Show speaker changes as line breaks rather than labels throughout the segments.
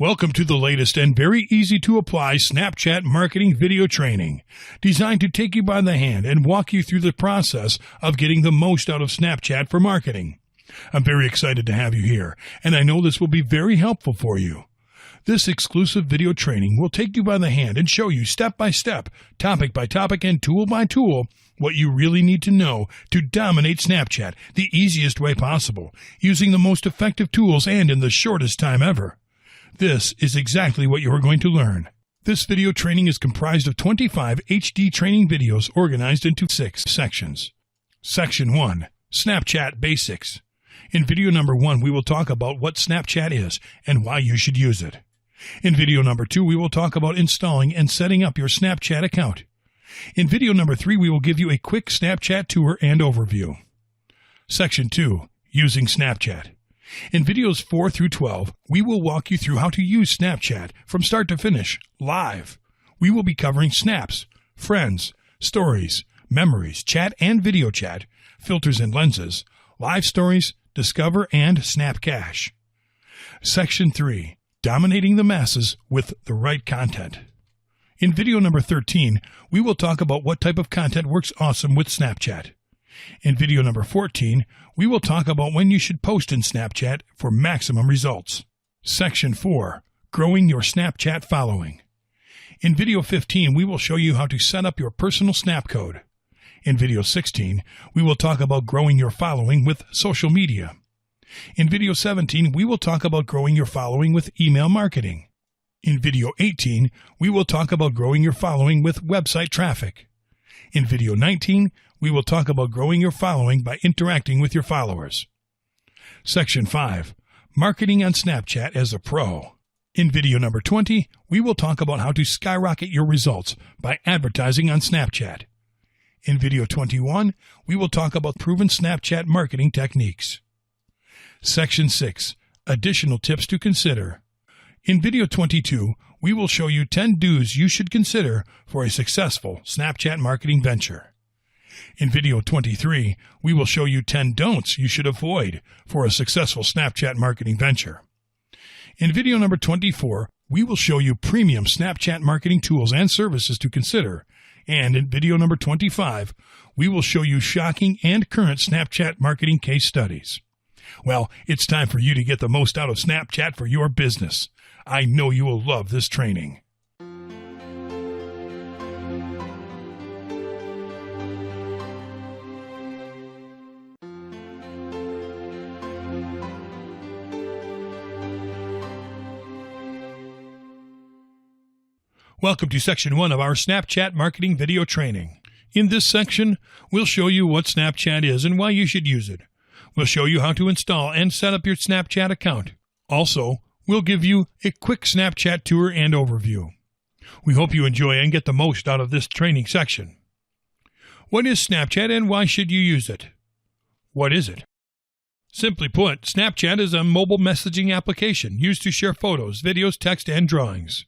Welcome to the latest and very easy to apply Snapchat marketing video training, designed to take you by the hand and walk you through the process of getting the most out of Snapchat for marketing. I'm very excited to have you here, and I know this will be very helpful for you. This exclusive video training will take you by the hand and show you step by step, topic by topic, and tool by tool what you really need to know to dominate Snapchat the easiest way possible, using the most effective tools and in the shortest time ever. This is exactly what you are going to learn. This video training is comprised of 25 HD training videos organized into 6 sections. Section 1. Snapchat Basics. In video number 1, we will talk about what Snapchat is and why you should use it. In video number 2, we will talk about installing and setting up your Snapchat account. In video number 3, we will give you a quick Snapchat tour and overview. Section 2. Using Snapchat. In videos 4 through 12, we will walk you through how to use Snapchat from start to finish, live. We will be covering snaps, friends, stories, memories, chat and video chat, filters and lenses, live stories, Discover, and Snapcash. Section 3. Dominating the masses with the right content. In video number 13, we will talk about what type of content works awesome with Snapchat. In video number 14, we will talk about when you should post in Snapchat for maximum results. Section 4. Growing your Snapchat following. In video 15, we will show you how to set up your personal Snap code. In video 16, we will talk about growing your following with social media. In video 17, we will talk about growing your following with email marketing. In video 18, we will talk about growing your following with website traffic. In video 19, we will talk about growing your following by interacting with your followers. Section 5. Marketing on Snapchat as a pro. In video number 20, we will talk about how to skyrocket your results by advertising on Snapchat. In video 21, we will talk about proven Snapchat marketing techniques. Section 6. Additional tips to consider. In video 22, we will show you 10 do's you should consider for a successful Snapchat marketing venture. In video 23, we will show you 10 don'ts you should avoid for a successful Snapchat marketing venture. In video number 24, we will show you premium Snapchat marketing tools and services to consider. And in video number 25, we will show you shocking and current Snapchat marketing case studies. Well, it's time for you to get the most out of Snapchat for your business. I know you will love this training. Welcome to Section 1 of our Snapchat marketing video training. In this section, we'll show you what Snapchat is and why you should use it. We'll show you how to install and set up your Snapchat account. Also, we'll give you a quick Snapchat tour and overview. We hope you enjoy and get the most out of this training section. What is Snapchat and why should you use it? What is it? Simply put, Snapchat is a mobile messaging application used to share photos, videos, text, and drawings.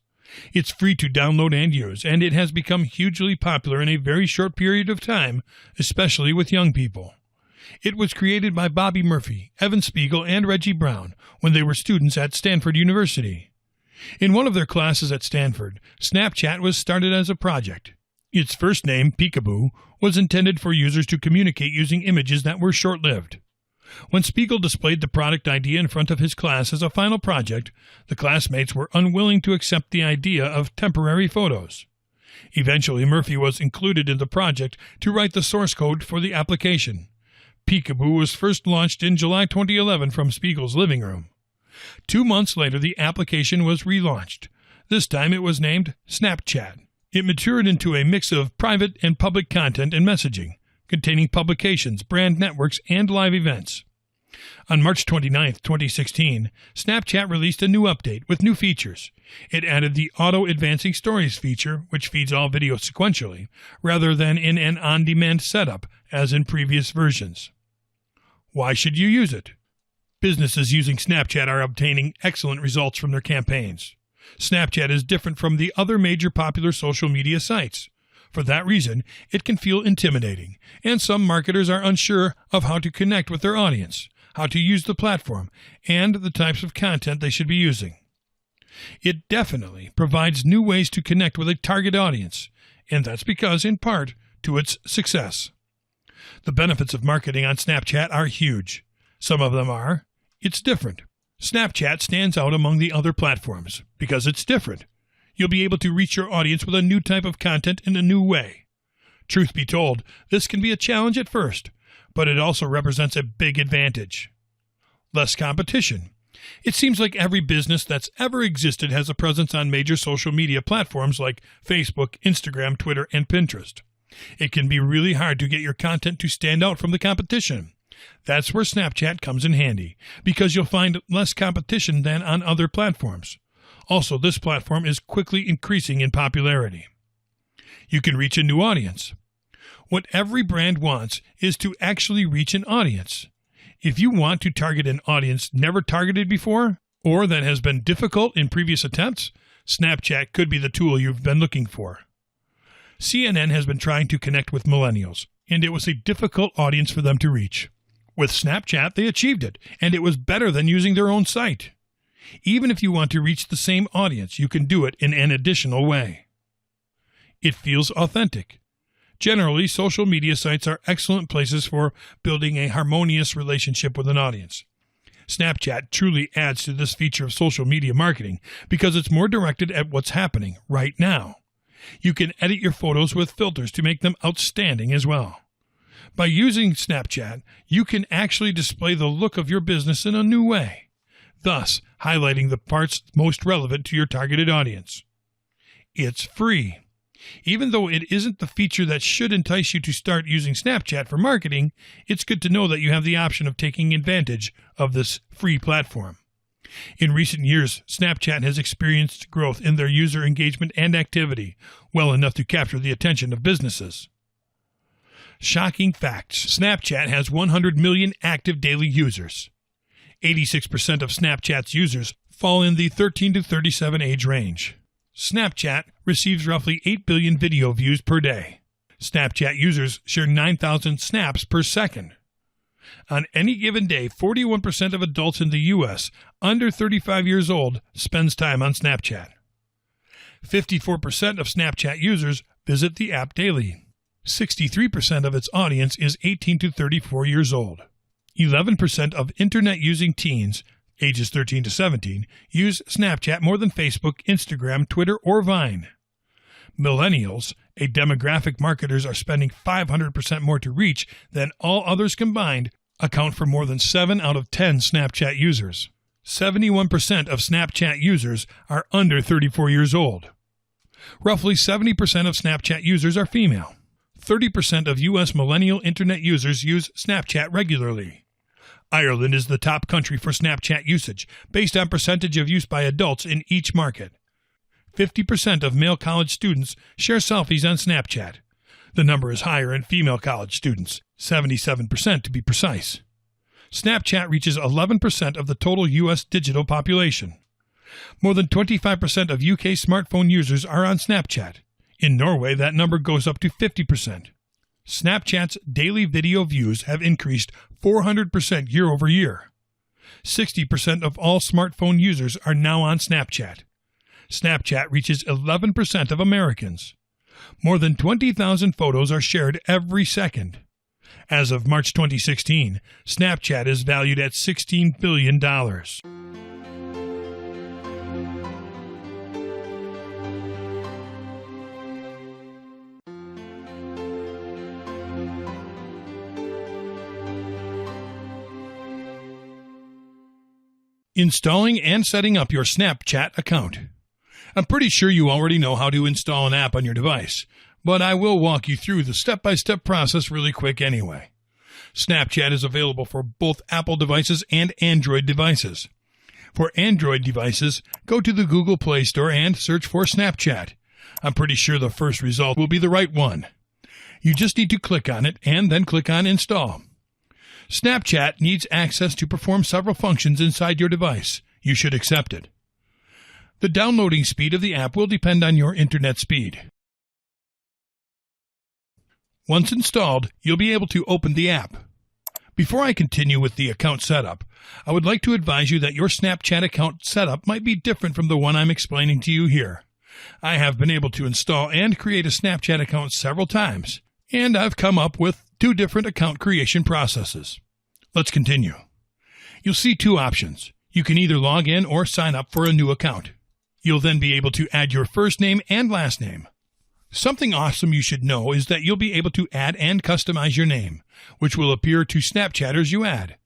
It's free to download and use, and it has become hugely popular in a very short period of time, especially with young people. It was created by Bobby Murphy, Evan Spiegel, and Reggie Brown when they were students at Stanford University. In one of their classes at Stanford, Snapchat was started as a project. Its first name, Peekaboo, was intended for users to communicate using images that were short-lived. When Spiegel displayed the product idea in front of his class as a final project, the classmates were unwilling to accept the idea of temporary photos. Eventually, Murphy was included in the project to write the source code for the application. Peekaboo was first launched in July 2011 from Spiegel's living room. 2 months later, the application was relaunched. This time it was named Snapchat. It matured into a mix of private and public content and messaging, containing publications, brand networks, and live events. On March 29, 2016, Snapchat released a new update with new features. It added the auto-advancing stories feature, which feeds all videos sequentially, rather than in an on-demand setup as in previous versions. Why should you use it? Businesses using Snapchat are obtaining excellent results from their campaigns. Snapchat is different from the other major popular social media sites. For that reason, it can feel intimidating, and some marketers are unsure of how to connect with their audience, how to use the platform, and the types of content they should be using. It definitely provides new ways to connect with a target audience, and that's because, in part, to its success. The benefits of marketing on Snapchat are huge. Some of them are, it's different. Snapchat stands out among the other platforms because it's different. You'll be able to reach your audience with a new type of content in a new way. Truth be told, this can be a challenge at first, but it also represents a big advantage. Less competition. It seems like every business that's ever existed has a presence on major social media platforms like Facebook, Instagram, Twitter, and Pinterest. It can be really hard to get your content to stand out from the competition. That's where Snapchat comes in handy, because you'll find less competition than on other platforms. Also, this platform is quickly increasing in popularity. You can reach a new audience. What every brand wants is to actually reach an audience. If you want to target an audience never targeted before, or that has been difficult in previous attempts, Snapchat could be the tool you've been looking for. CNN has been trying to connect with millennials, and it was a difficult audience for them to reach. With Snapchat, they achieved it, and it was better than using their own site. Even if you want to reach the same audience, you can do it in an additional way. It feels authentic. Generally, social media sites are excellent places for building a harmonious relationship with an audience. Snapchat truly adds to this feature of social media marketing because it's more directed at what's happening right now. You can edit your photos with filters to make them outstanding as well. By using Snapchat, you can actually display the look of your business in a new way, thus highlighting the parts most relevant to your targeted audience. It's free. Even though it isn't the feature that should entice you to start using Snapchat for marketing, it's good to know that you have the option of taking advantage of this free platform. In recent years, Snapchat has experienced growth in their user engagement and activity, well enough to capture the attention of businesses. Shocking facts. Snapchat has 100 million active daily users. 86% of Snapchat's users fall in the 13 to 37 age range. Snapchat receives roughly 8 billion video views per day. Snapchat users share 9,000 snaps per second. On any given day, 41% of adults in the U.S. under 35 years old spends time on Snapchat. 54% of Snapchat users visit the app daily. 63% of its audience is 18 to 34 years old. 11% of internet-using teens, ages 13 to 17, use Snapchat more than Facebook, Instagram, Twitter, or Vine. Millennials, a demographic marketers are spending 500% more to reach than all others combined, account for more than 7 out of 10 Snapchat users. 71% of Snapchat users are under 34 years old. Roughly 70% of Snapchat users are female. 30% of U.S. millennial internet users use Snapchat regularly. Ireland is the top country for Snapchat usage, based on percentage of use by adults in each market. 50% of male college students share selfies on Snapchat. The number is higher in female college students, 77% to be precise. Snapchat reaches 11% of the total U.S. digital population. More than 25% of UK smartphone users are on Snapchat. In Norway, that number goes up to 50%. Snapchat's daily video views have increased 400% year over year. 60% of all smartphone users are now on Snapchat. Snapchat reaches 11% of Americans. More than 20,000 photos are shared every second. As of March 2016, Snapchat is valued at $16 billion. Installing and setting up your Snapchat account. I'm pretty sure you already know how to install an app on your device, but I will walk you through the step-by-step process really quick anyway. Snapchat is available for both Apple devices and Android devices. For Android devices, go to the Google Play Store and search for Snapchat. I'm pretty sure the first result will be the right one. You just need to click on it and then click on Install. Snapchat needs access to perform several functions inside your device. You should accept it. The downloading speed of the app will depend on your internet speed. Once installed, you'll be able to open the app. Before I continue with the account setup, I would like to advise you that your Snapchat account setup might be different from the one I'm explaining to you here. I have been able to install and create a Snapchat account several times, and I've come up with 2 different account creation processes. Let's continue. You'll see 2 options. You can either log in or sign up for a new account. You'll then be able to add your first name and last name. Something awesome you should know is that you'll be able to add and customize your name, which will appear to Snapchatters you add.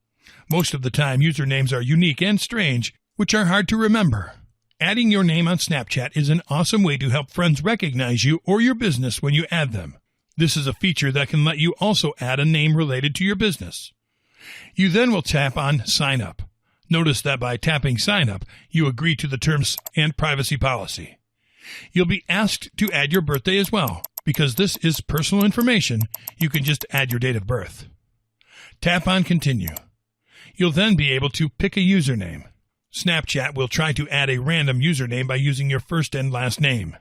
Most of the time, usernames are unique and strange, which are hard to remember. Adding your name on Snapchat is an awesome way to help friends recognize you or your business when you add them. This is a feature that can let you also add a name related to your business. You then will tap on Sign Up. Notice that by tapping Sign Up, you agree to the terms and privacy policy. You'll be asked to add your birthday as well. Because this is personal information, you can just add your date of birth. Tap on Continue. You'll then be able to pick a username. Snapchat will try to add a random username by using your first and last name.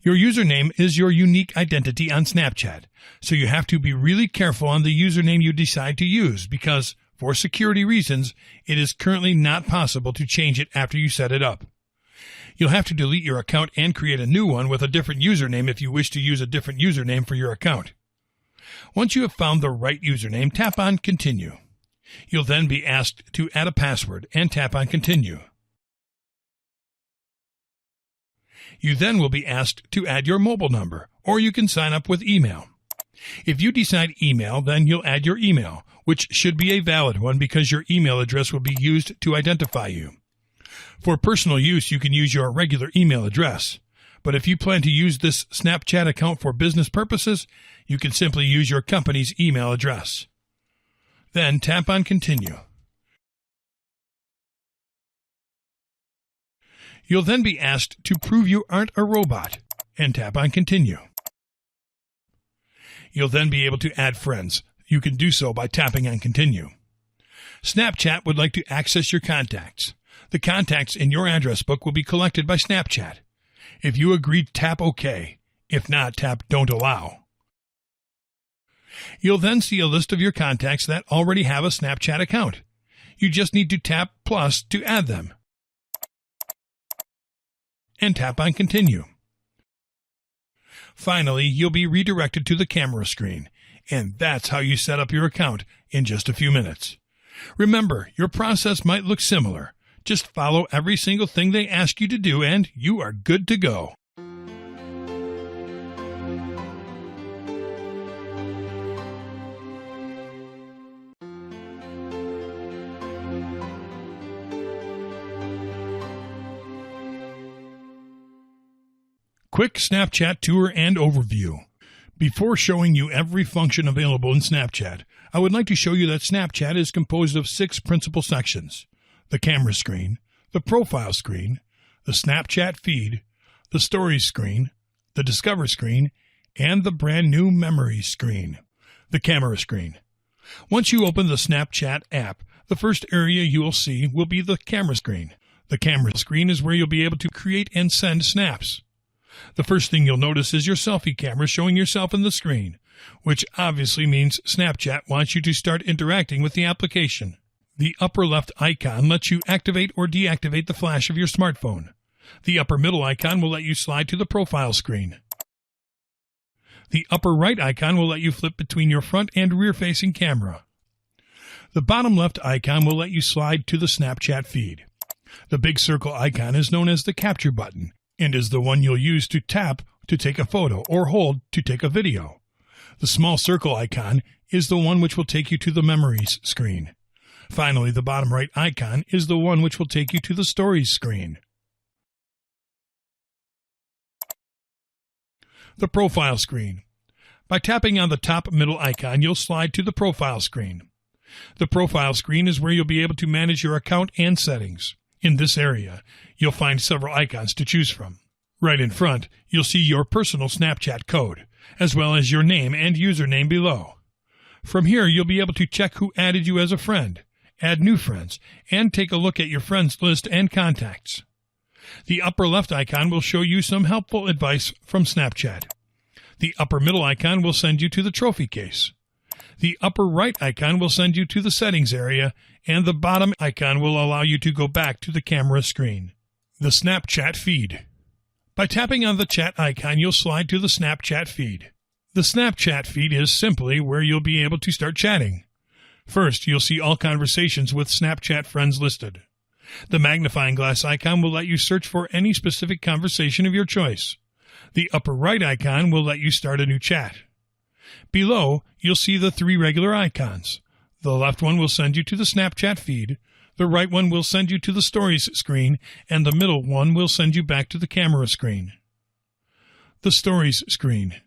Your username is your unique identity on Snapchat, so you have to be really careful on the username you decide to use because, for security reasons, it is currently not possible to change it after you set it up. You'll have to delete your account and create a new one with a different username if you wish to use a different username for your account. Once you have found the right username, tap on Continue. You'll then be asked to add a password and tap on Continue. You then will be asked to add your mobile number, or you can sign up with email. If you decide email, then you'll add your email, which should be a valid one because your email address will be used to identify you. For personal use, you can use your regular email address. But if you plan to use this Snapchat account for business purposes, you can simply use your company's email address. Then tap on Continue. You'll then be asked to prove you aren't a robot, and tap on Continue. You'll then be able to add friends. You can do so by tapping on Continue. Snapchat would like to access your contacts. The contacts in your address book will be collected by Snapchat. If you agree, tap OK. If not, tap Don't Allow. You'll then see a list of your contacts that already have a Snapchat account. You just need to tap plus to add them. And tap on Continue. Finally, you'll be redirected to the camera screen, and that's how you set up your account in just a few minutes. Remember, your process might look similar. Just follow every single thing they ask you to do, and you are good to go. Quick Snapchat tour and overview. Before showing you every function available in Snapchat, I would like to show you that Snapchat is composed of 6 principal sections: the camera screen, the profile screen, the Snapchat feed, the stories screen, the discover screen, and the brand new memories screen, the camera screen. Once you open the Snapchat app, the first area you will see will be the camera screen. The camera screen is where you'll be able to create and send snaps. The first thing you'll notice is your selfie camera showing yourself in the screen, which obviously means Snapchat wants you to start interacting with the application. The upper left icon lets you activate or deactivate the flash of your smartphone. The upper middle icon will let you slide to the profile screen. The upper right icon will let you flip between your front and rear-facing camera. The bottom left icon will let you slide to the Snapchat feed. The big circle icon is known as the capture button and is the one you'll use to tap to take a photo or hold to take a video. The small circle icon is the one which will take you to the memories screen. Finally, the bottom right icon is the one which will take you to the stories screen. The profile screen. By tapping on the top middle icon, you'll slide to the profile screen. The profile screen is where you'll be able to manage your account and settings. In this area, you'll find several icons to choose from. Right in front, you'll see your personal Snapchat code, as well as your name and username below. From here, you'll be able to check who added you as a friend, add new friends, and take a look at your friends list and contacts. The upper left icon will show you some helpful advice from Snapchat. The upper middle icon will send you to the trophy case. The upper right icon will send you to the settings area, and the bottom icon will allow you to go back to the camera screen. The Snapchat feed. By tapping on the chat icon, you'll slide to the Snapchat feed. The Snapchat feed is simply where you'll be able to start chatting. First, you'll see all conversations with Snapchat friends listed. The magnifying glass icon will let you search for any specific conversation of your choice. The upper right icon will let you start a new chat. Below, you'll see the three regular icons. The left one will send you to the Snapchat feed, the right one will send you to the Stories screen, and the middle one will send you back to the camera screen. The Stories screen.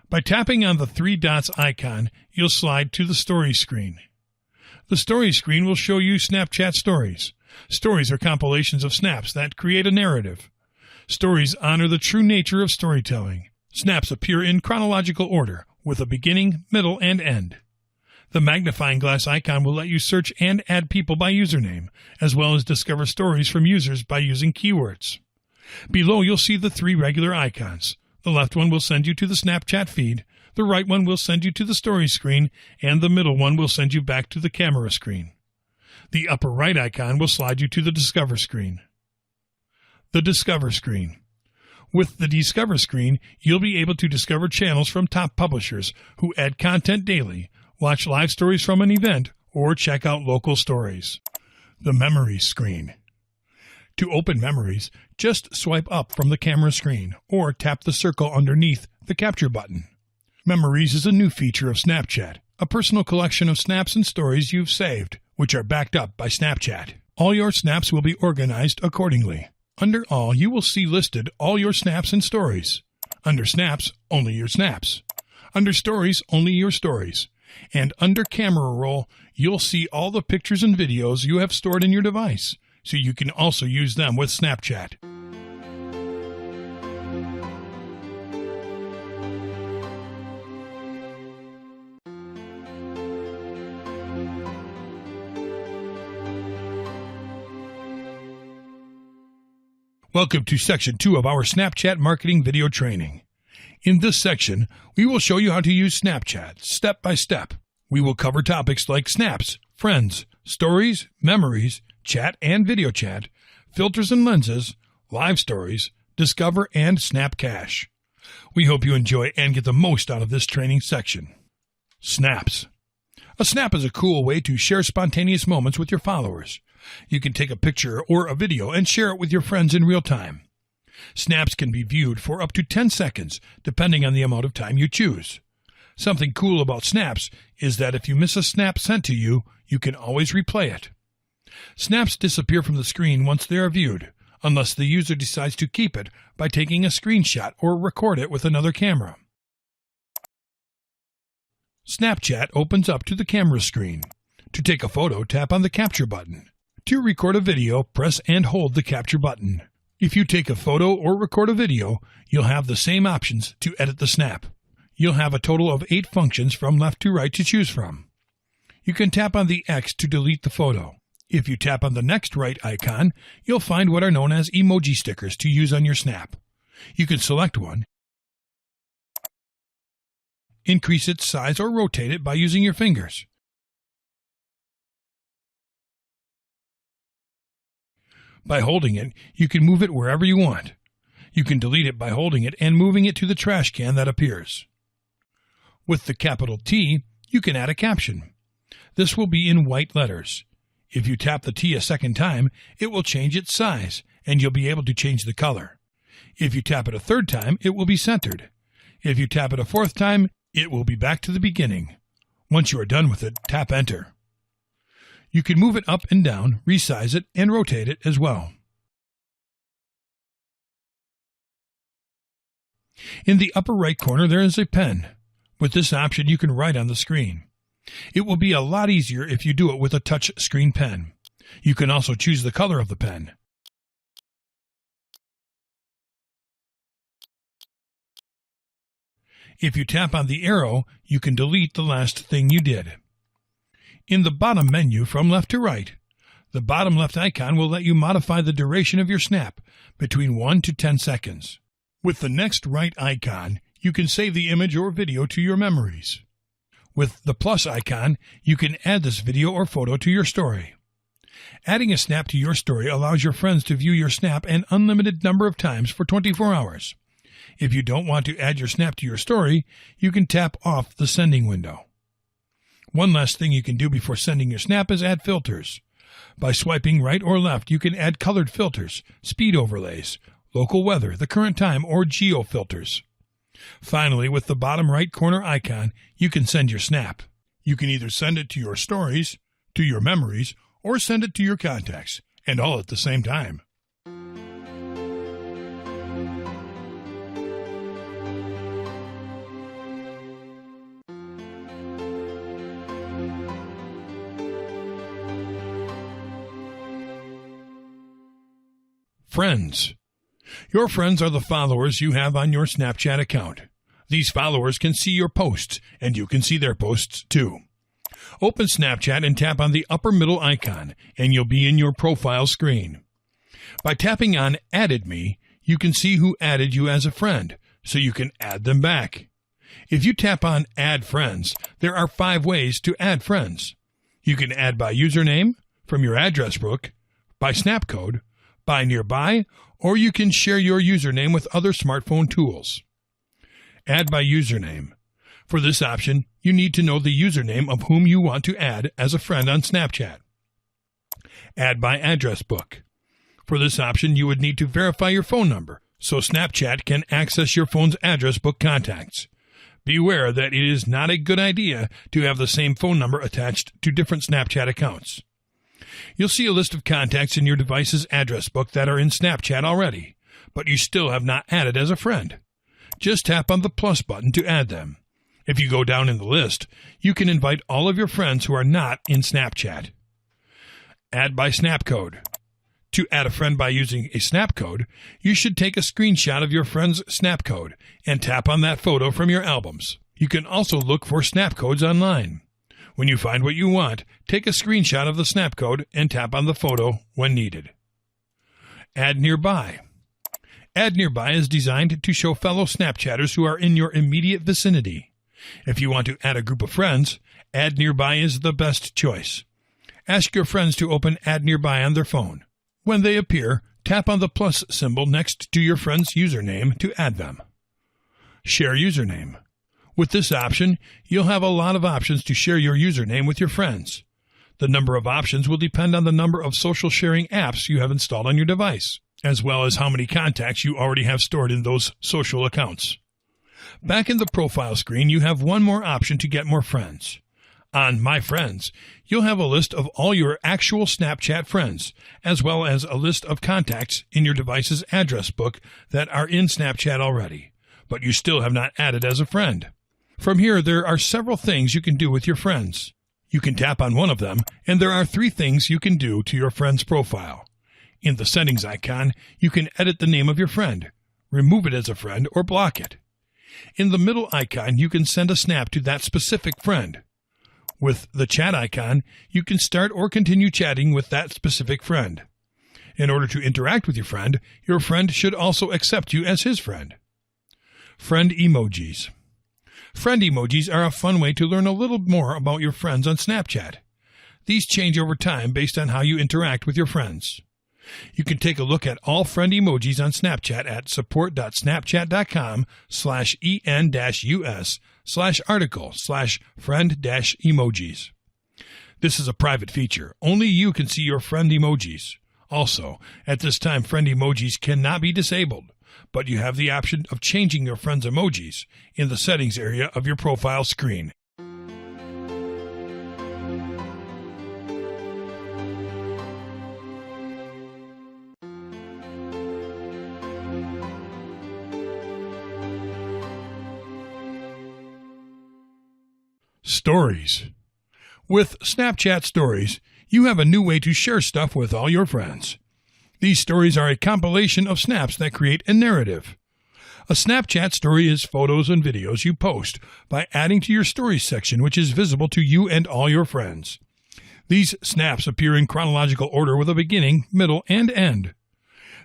By tapping on the three dots icon, you'll slide to the Stories screen. The Stories screen will show you Snapchat stories. Stories are compilations of snaps that create a narrative. Stories honor the true nature of storytelling. Snaps appear in chronological order, with a beginning, middle, and end. The magnifying glass icon will let you search and add people by username, as well as discover stories from users by using keywords. Below, you'll see the three regular icons. The left one will send you to the Snapchat feed, the right one will send you to the Stories screen, and the middle one will send you back to the camera screen. The upper right icon will slide you to the Discover screen. The Discover screen. With the Discover screen, you'll be able to discover channels from top publishers who add content daily, watch live stories from an event, or check out local stories. The Memories screen. To open Memories, just swipe up from the camera screen or tap the circle underneath the Capture button. Memories is a new feature of Snapchat, a personal collection of snaps and stories you've saved, which are backed up by Snapchat. All your snaps will be organized accordingly. Under All, you will see listed all your snaps and stories. Under Snaps, only your snaps. Under Stories, only your stories. And under Camera Roll, you'll see all the pictures and videos you have stored in your device, so you can also use them with Snapchat. Welcome to Section 2 of our Snapchat marketing video training. In this section, we will show you how to use Snapchat step by step. We will cover topics like snaps, friends, stories, memories, chat and video chat, filters and lenses, live stories, Discover, and Snapcash. We hope you enjoy and get the most out of this training section. Snaps. A snap is a cool way to share spontaneous moments with your followers. You can take a picture or a video and share it with your friends in real time. Snaps can be viewed for up to 10 seconds, depending on the amount of time you choose. Something cool about snaps is that if you miss a snap sent to you, you can always replay it. Snaps disappear from the screen once they are viewed, unless the user decides to keep it by taking a screenshot or record it with another camera. Snapchat opens up to the camera screen. To take a photo, tap on the Capture button. To record a video, press and hold the Capture button. If you take a photo or record a video, you'll have the same options to edit the snap. You'll have a total of 8 functions from left to right to choose from. You can tap on the X to delete the photo. If you tap on the next right icon, you'll find what are known as emoji stickers to use on your snap. You can select one, increase its size or rotate it by using your fingers. By holding it, you can move it wherever you want. You can delete it by holding it and moving it to the trash can that appears. With the capital T, you can add a caption. This will be in white letters. If you tap the T a second time, it will change its size, and you'll be able to change the color. If you tap it a third time, it will be centered. If you tap it a fourth time, it will be back to the beginning. Once you are done with it, tap Enter. You can move it up and down, resize it, and rotate it as well. In the upper right corner, there is a pen. With this option, you can write on the screen. It will be a lot easier if you do it with a touch screen pen. You can also choose the color of the pen. If you tap on the arrow, you can delete the last thing you did. In the bottom menu from left to right, the bottom left icon will let you modify the duration of your snap between 1 to 10 seconds. With the next right icon, you can save the image or video to your memories. With the plus icon, you can add this video or photo to your story. Adding a snap to your story allows your friends to view your snap an unlimited number of times for 24 hours. If you don't want to add your snap to your story, you can tap off the sending window. One last thing you can do before sending your snap is add filters. By swiping right or left, you can add colored filters, speed overlays, local weather, the current time, or geo filters. Finally, with the bottom right corner icon, you can send your snap. You can either send it to your stories, to your memories, or send it to your contacts, and all at the same time. Friends. Your friends are the followers you have on your Snapchat account. These followers can see your posts, and you can see their posts too. Open Snapchat and tap on the upper middle icon, and you'll be in your profile screen. By tapping on Added Me, you can see who added you as a friend, so you can add them back. If you tap on Add Friends, there are 5 ways to add friends. You can add by username, from your address book, by snap code, by nearby, or you can share your username with other smartphone tools. Add by username. For this option, you need to know the username of whom you want to add as a friend on Snapchat. Add by address book. For this option, you would need to verify your phone number, so Snapchat can access your phone's address book contacts. Beware that it is not a good idea to have the same phone number attached to different Snapchat accounts. You'll see a list of contacts in your device's address book that are in Snapchat already, but you still have not added as a friend. Just tap on the plus button to add them. If you go down in the list, you can invite all of your friends who are not in Snapchat. Add by snap code. To add a friend by using a snap code, you should take a screenshot of your friend's snap code and tap on that photo from your albums. You can also look for snap codes online. When you find what you want, take a screenshot of the snap code and tap on the photo when needed. Add nearby. Add nearby is designed to show fellow Snapchatters who are in your immediate vicinity. If you want to add a group of friends, Add nearby is the best choice. Ask your friends to open Add nearby on their phone. When they appear, tap on the plus symbol next to your friend's username to add them. Share username. With this option, you'll have a lot of options to share your username with your friends. The number of options will depend on the number of social sharing apps you have installed on your device, as well as how many contacts you already have stored in those social accounts. Back in the profile screen, you have one more option to get more friends. On My Friends, you'll have a list of all your actual Snapchat friends, as well as a list of contacts in your device's address book that are in Snapchat already, but you still have not added as a friend. From here, there are several things you can do with your friends. You can tap on one of them, and there are 3 things you can do to your friend's profile. In the settings icon, you can edit the name of your friend, remove it as a friend, or block it. In the middle icon, you can send a snap to that specific friend. With the chat icon, you can start or continue chatting with that specific friend. In order to interact with your friend should also accept you as his friend. Friend emojis. Friend emojis are a fun way to learn a little more about your friends on Snapchat. These change over time based on how you interact with your friends. You can take a look at all friend emojis on Snapchat at support.snapchat.com/en-us/article/friend-emojis. This is a private feature. Only you can see your friend emojis. Also, at this time, friend emojis cannot be disabled, but you have the option of changing your friend's emojis in the settings area of your profile screen. Stories. With Snapchat Stories, you have a new way to share stuff with all your friends. These stories are a compilation of snaps that create a narrative. A Snapchat story is photos and videos you post by adding to your stories section, which is visible to you and all your friends. These snaps appear in chronological order with a beginning, middle, and end.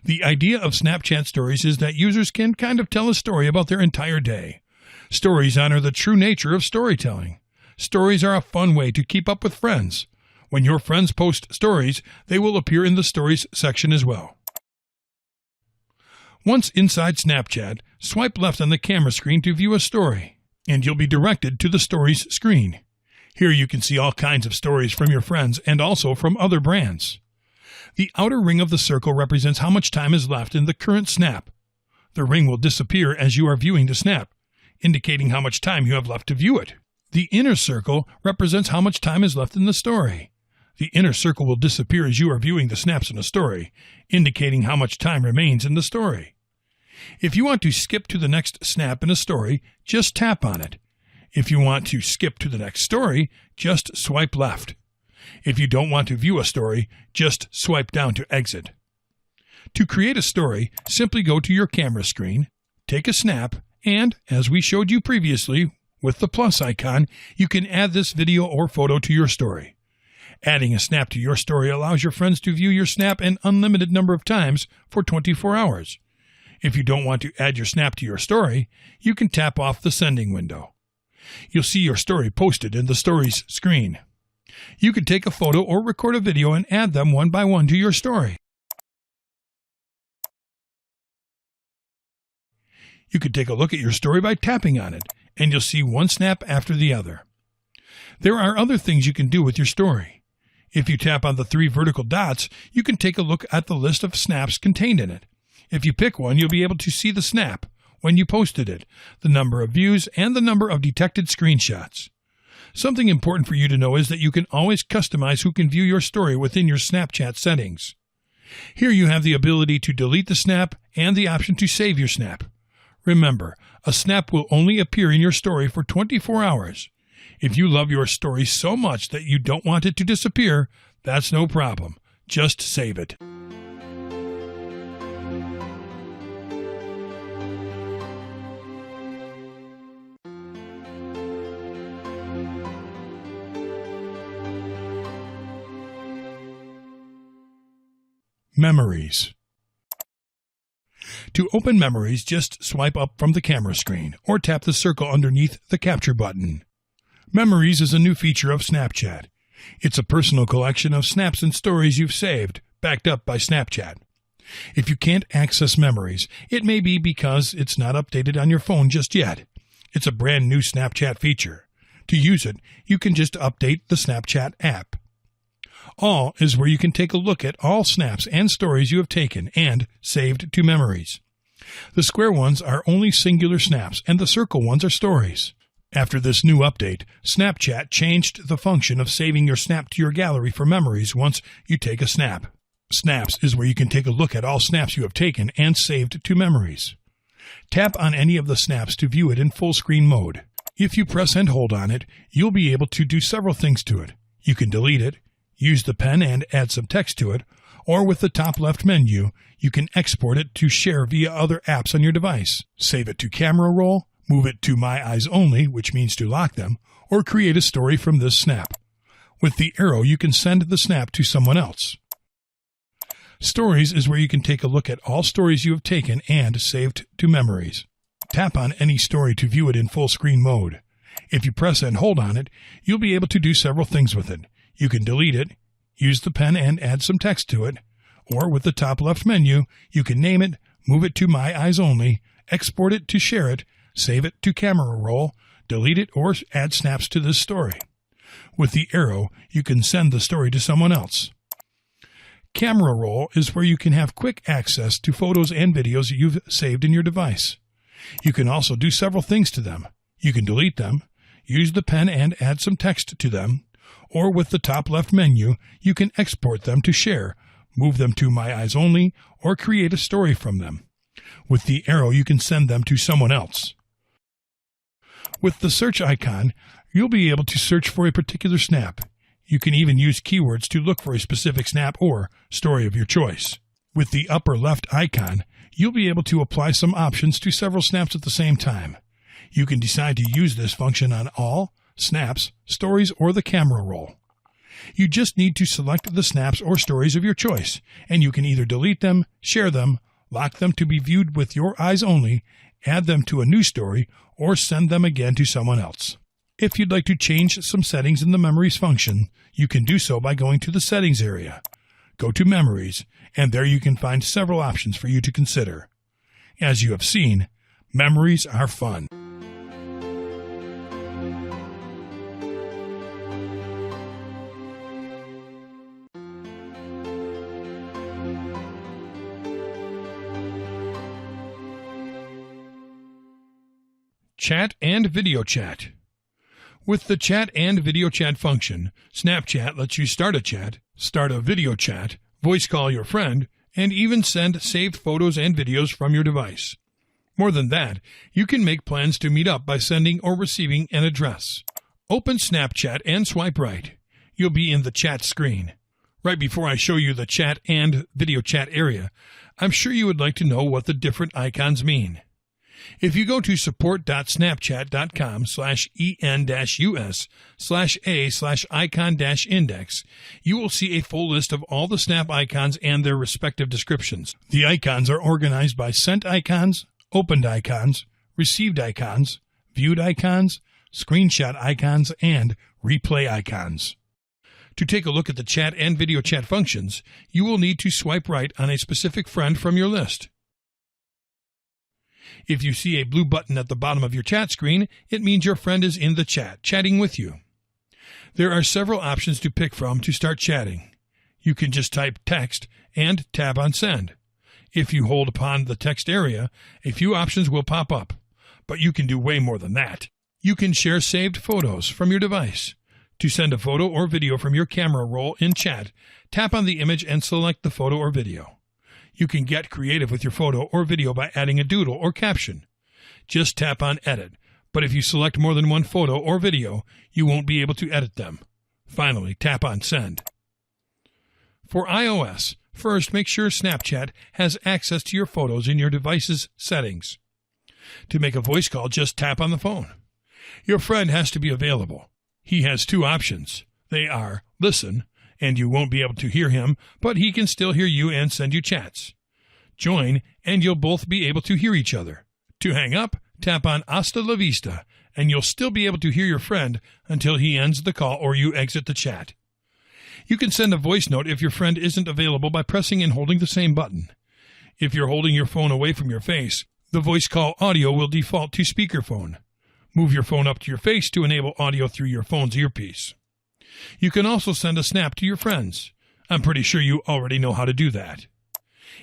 The idea of Snapchat Stories is that users can kind of tell a story about their entire day. Stories honor the true nature of storytelling. Stories are a fun way to keep up with friends. When your friends post stories, they will appear in the Stories section as well. Once inside Snapchat, swipe left on the camera screen to view a story, and you'll be directed to the Stories screen. Here you can see all kinds of stories from your friends and also from other brands. The outer ring of the circle represents how much time is left in the current snap. The ring will disappear as you are viewing the snap, indicating how much time you have left to view it. The inner circle represents how much time is left in the story. The inner circle will disappear as you are viewing the snaps in a story, indicating how much time remains in the story. If you want to skip to the next snap in a story, just tap on it. If you want to skip to the next story, just swipe left. If you don't want to view a story, just swipe down to exit. To create a story, simply go to your camera screen, take a snap, and, as we showed you previously, with the plus icon, you can add this video or photo to your story. Adding a snap to your story allows your friends to view your snap an unlimited number of times for 24 hours. If you don't want to add your snap to your story, you can tap off the sending window. You'll see your story posted in the Stories screen. You can take a photo or record a video and add them one by one to your story. You can take a look at your story by tapping on it, and you'll see one snap after the other. There are other things you can do with your story. If you tap on the 3 vertical dots, you can take a look at the list of snaps contained in it. If you pick one, you'll be able to see the snap, when you posted it, the number of views, and the number of detected screenshots. Something important for you to know is that you can always customize who can view your story within your Snapchat settings. Here you have the ability to delete the snap and the option to save your snap. Remember, a snap will only appear in your story for 24 hours. If you love your story so much that you don't want it to disappear, that's no problem. Just save it. Memories. To open Memories, just swipe up from the camera screen or tap the circle underneath the capture button. Memories is a new feature of Snapchat. It's a personal collection of snaps and stories you've saved, backed up by Snapchat. If you can't access Memories, it may be because it's not updated on your phone just yet. It's a brand new Snapchat feature. To use it, you can just update the Snapchat app. All is where you can take a look at all snaps and stories you have taken and saved to Memories. The square ones are only singular snaps, and the circle ones are stories. After this new update, Snapchat changed the function of saving your snap to your gallery for Memories once you take a snap. Snaps is where you can take a look at all snaps you have taken and saved to Memories. Tap on any of the snaps to view it in full screen mode. If you press and hold on it, you'll be able to do several things to it. You can delete it, use the pen and add some text to it, or with the top left menu, you can export it to share via other apps on your device. Save it to camera roll, move it to My Eyes Only, which means to lock them, or create a story from this snap. With the arrow, you can send the snap to someone else. Stories is where you can take a look at all stories you have taken and saved to Memories. Tap on any story to view it in full screen mode. If you press and hold on it, you'll be able to do several things with it. You can delete it, use the pen and add some text to it, or with the top left menu, you can name it, move it to My Eyes Only, export it to share it, save it to camera roll, delete it, or add snaps to this story. With the arrow, you can send the story to someone else. Camera roll is where you can have quick access to photos and videos you've saved in your device. You can also do several things to them. You can delete them, use the pen and add some text to them, or with the top left menu, you can export them to share, move them to My Eyes Only, or create a story from them. With the arrow, you can send them to someone else. With the search icon, you'll be able to search for a particular snap. You can even use keywords to look for a specific snap or story of your choice. With the upper left icon, you'll be able to apply some options to several snaps at the same time. You can decide to use this function on all, snaps, stories, or the camera roll. You just need to select the snaps or stories of your choice, and you can either delete them, share them, lock them to be viewed with your eyes only, add them to a new story, or send them again to someone else. If you'd like to change some settings in the Memories function, you can do so by going to the Settings area. Go to Memories, and there you can find several options for you to consider. As you have seen, memories are fun. Chat and video chat. With the chat and video chat function, Snapchat lets you start a chat, start a video chat, voice call your friend, and even send saved photos and videos from your device. More than that, you can make plans to meet up by sending or receiving an address. Open Snapchat and swipe right. You'll be in the chat screen. Right before I show you the chat and video chat area, I'm sure you would like to know what the different icons mean. If you go to support.snapchat.com/en-us/a/icon-index, you will see a full list of all the Snap icons and their respective descriptions. The icons are organized by sent icons, opened icons, received icons, viewed icons, screenshot icons, and replay icons. To take a look at the chat and video chat functions, you will need to swipe right on a specific friend from your list. If you see a blue button at the bottom of your chat screen, it means your friend is in the chat, chatting with you. There are several options to pick from to start chatting. You can just type text and tap on send. If you hold upon the text area, a few options will pop up, but you can do way more than that. You can share saved photos from your device. To send a photo or video from your camera roll in chat, tap on the image and select the photo or video. You can get creative with your photo or video by adding a doodle or caption. Just tap on Edit, but if you select more than one photo or video, you won't be able to edit them. Finally, tap on Send. For iOS, first make sure Snapchat has access to your photos in your device's settings. To make a voice call, just tap on the phone. Your friend has to be available. He has two options. They are Listen, and you won't be able to hear him, but he can still hear you and send you chats. Join, and you'll both be able to hear each other. To hang up, tap on Hasta la vista, and you'll still be able to hear your friend until he ends the call or you exit the chat. You can send a voice note if your friend isn't available by pressing and holding the same button. If you're holding your phone away from your face, the voice call audio will default to speakerphone. Move your phone up to your face to enable audio through your phone's earpiece. You can also send a snap to your friends. I'm pretty sure you already know how to do that.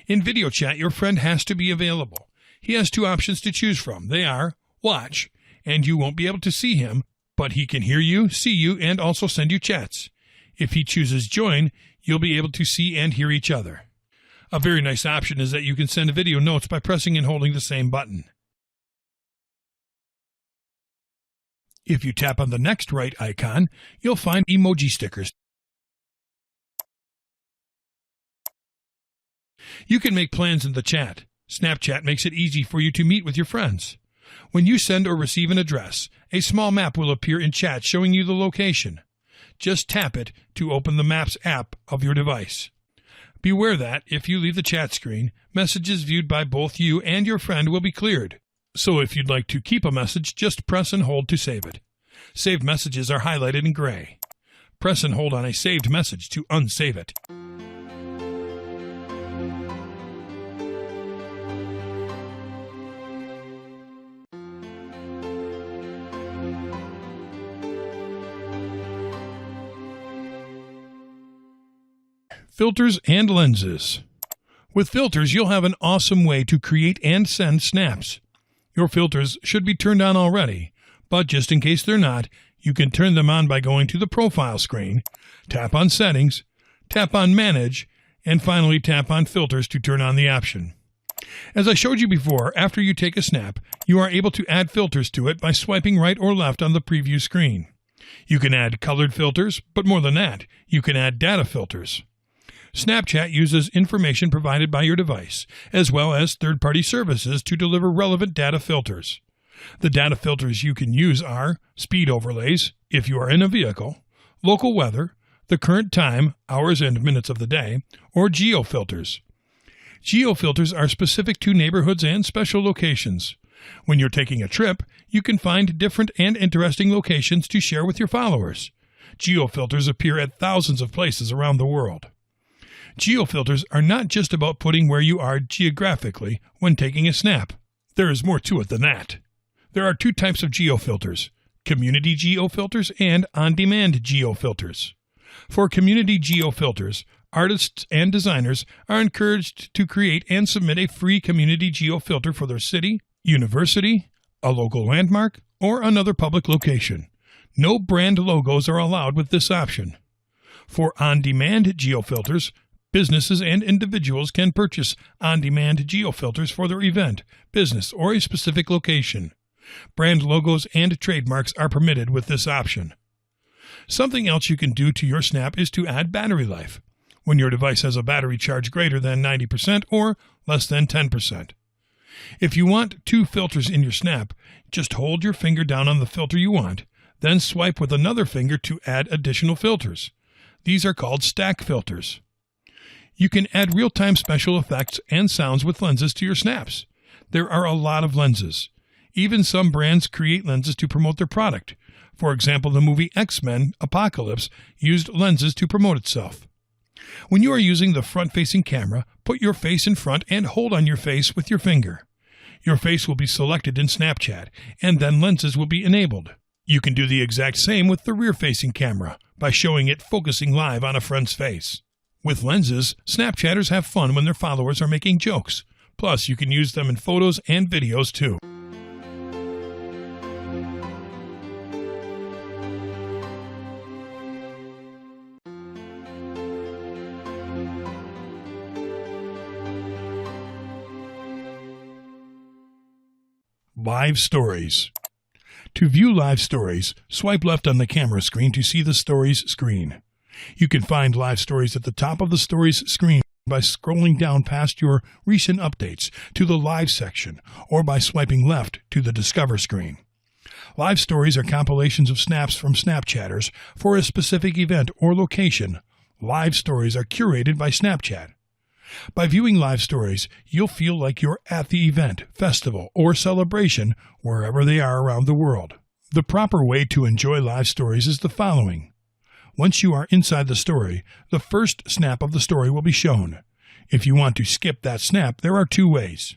In video chat, your friend has to be available. He has two options to choose from. They are Watch, and you won't be able to see him, but he can hear you, see you, and also send you chats. If he chooses Join, you'll be able to see and hear each other. A very nice option is that you can send video notes by pressing and holding the same button. If you tap on the next right icon, you'll find emoji stickers. You can make plans in the chat. Snapchat makes it easy for you to meet with your friends. When you send or receive an address, a small map will appear in chat showing you the location. Just tap it to open the Maps app of your device. Beware that, if you leave the chat screen, messages viewed by both you and your friend will be cleared. So if you'd like to keep a message, just press and hold to save it. Saved messages are highlighted in gray. Press and hold on a saved message to unsave it. Filters and lenses. With filters, you'll have an awesome way to create and send snaps. Your filters should be turned on already, but just in case they're not, you can turn them on by going to the Profile screen, tap on Settings, tap on Manage, and finally tap on Filters to turn on the option. As I showed you before, after you take a snap, you are able to add filters to it by swiping right or left on the preview screen. You can add colored filters, but more than that, you can add data filters. Snapchat uses information provided by your device, as well as third-party services to deliver relevant data filters. The data filters you can use are speed overlays, if you are in a vehicle, local weather, the current time, hours and minutes of the day, or geo filters. Geo filters are specific to neighborhoods and special locations. When you're taking a trip, you can find different and interesting locations to share with your followers. Geofilters appear at thousands of places around the world. Geofilters are not just about putting where you are geographically when taking a snap. There is more to it than that. There are two types of geofilters: community geofilters and on-demand geofilters. For community geofilters, artists and designers are encouraged to create and submit a free community geofilter for their city, university, a local landmark, or another public location. No brand logos are allowed with this option. For on-demand geofilters, businesses and individuals can purchase on-demand geofilters for their event, business, or a specific location. Brand logos and trademarks are permitted with this option. Something else you can do to your Snap is to add battery life, when your device has a battery charge greater than 90% or less than 10%. If you want two filters in your Snap, just hold your finger down on the filter you want, then swipe with another finger to add additional filters. These are called stack filters. You can add real-time special effects and sounds with lenses to your snaps. There are a lot of lenses. Even some brands create lenses to promote their product. For example, the movie X-Men Apocalypse used lenses to promote itself. When you are using the front-facing camera, put your face in front and hold on your face with your finger. Your face will be selected in Snapchat, and then lenses will be enabled. You can do the exact same with the rear-facing camera by showing it focusing live on a friend's face. With lenses, Snapchatters have fun when their followers are making jokes. Plus, you can use them in photos and videos too. Live Stories. To view live stories, swipe left on the camera screen to see the stories screen. You can find live stories at the top of the stories screen by scrolling down past your recent updates to the live section or by swiping left to the Discover screen. Live stories are compilations of snaps from Snapchatters for a specific event or location. Live stories are curated by Snapchat. By viewing live stories, you'll feel like you're at the event, festival, or celebration wherever they are around the world. The proper way to enjoy live stories is the following. Once you are inside the story, the first snap of the story will be shown. If you want to skip that snap, there are two ways.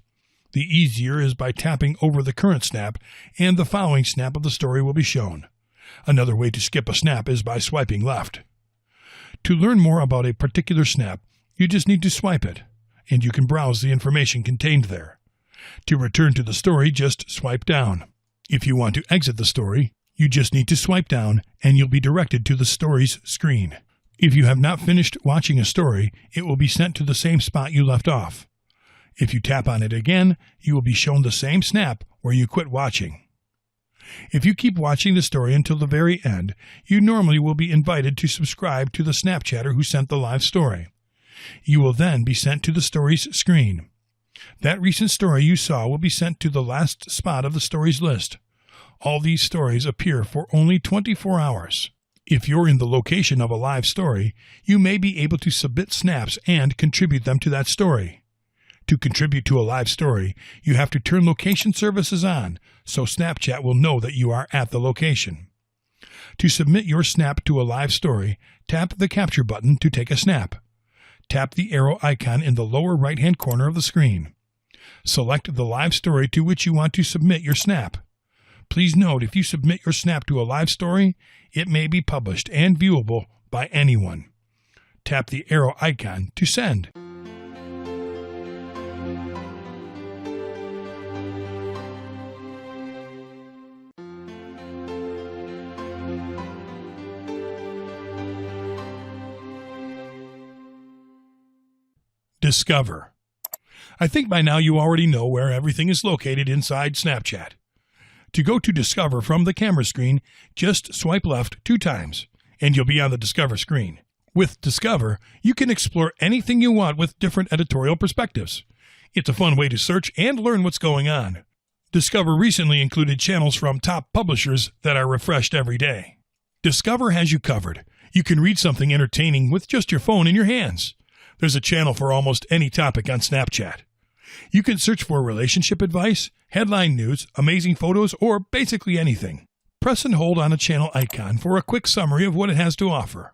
The easier is by tapping over the current snap, and the following snap of the story will be shown. Another way to skip a snap is by swiping left. To learn more about a particular snap, you just need to swipe it, and you can browse the information contained there. To return to the story, just swipe down. If you want to exit the story, you just need to swipe down, and you'll be directed to the stories screen. If you have not finished watching a story, it will be sent to the same spot you left off. If you tap on it again, you will be shown the same snap where you quit watching. If you keep watching the story until the very end, you normally will be invited to subscribe to the Snapchatter who sent the live story. You will then be sent to the stories screen. That recent story you saw will be sent to the last spot of the stories list. All these stories appear for only 24 hours. If you're in the location of a live story, you may be able to submit snaps and contribute them to that story. To contribute to a live story, you have to turn location services on, so Snapchat will know that you are at the location. To submit your snap to a live story, tap the capture button to take a snap. Tap the arrow icon in the lower right-hand corner of the screen. Select the live story to which you want to submit your snap. Please note, if you submit your snap to a live story, it may be published and viewable by anyone. Tap the arrow icon to send. Discover. I think by now you already know where everything is located inside Snapchat. To go to Discover from the camera screen, just swipe left 2 times, and you'll be on the Discover screen. With Discover, you can explore anything you want with different editorial perspectives. It's a fun way to search and learn what's going on. Discover recently included channels from top publishers that are refreshed every day. Discover has you covered. You can read something entertaining with just your phone in your hands. There's a channel for almost any topic on Snapchat. You can search for relationship advice, headline news, amazing photos, or basically anything. Press and hold on a channel icon for a quick summary of what it has to offer.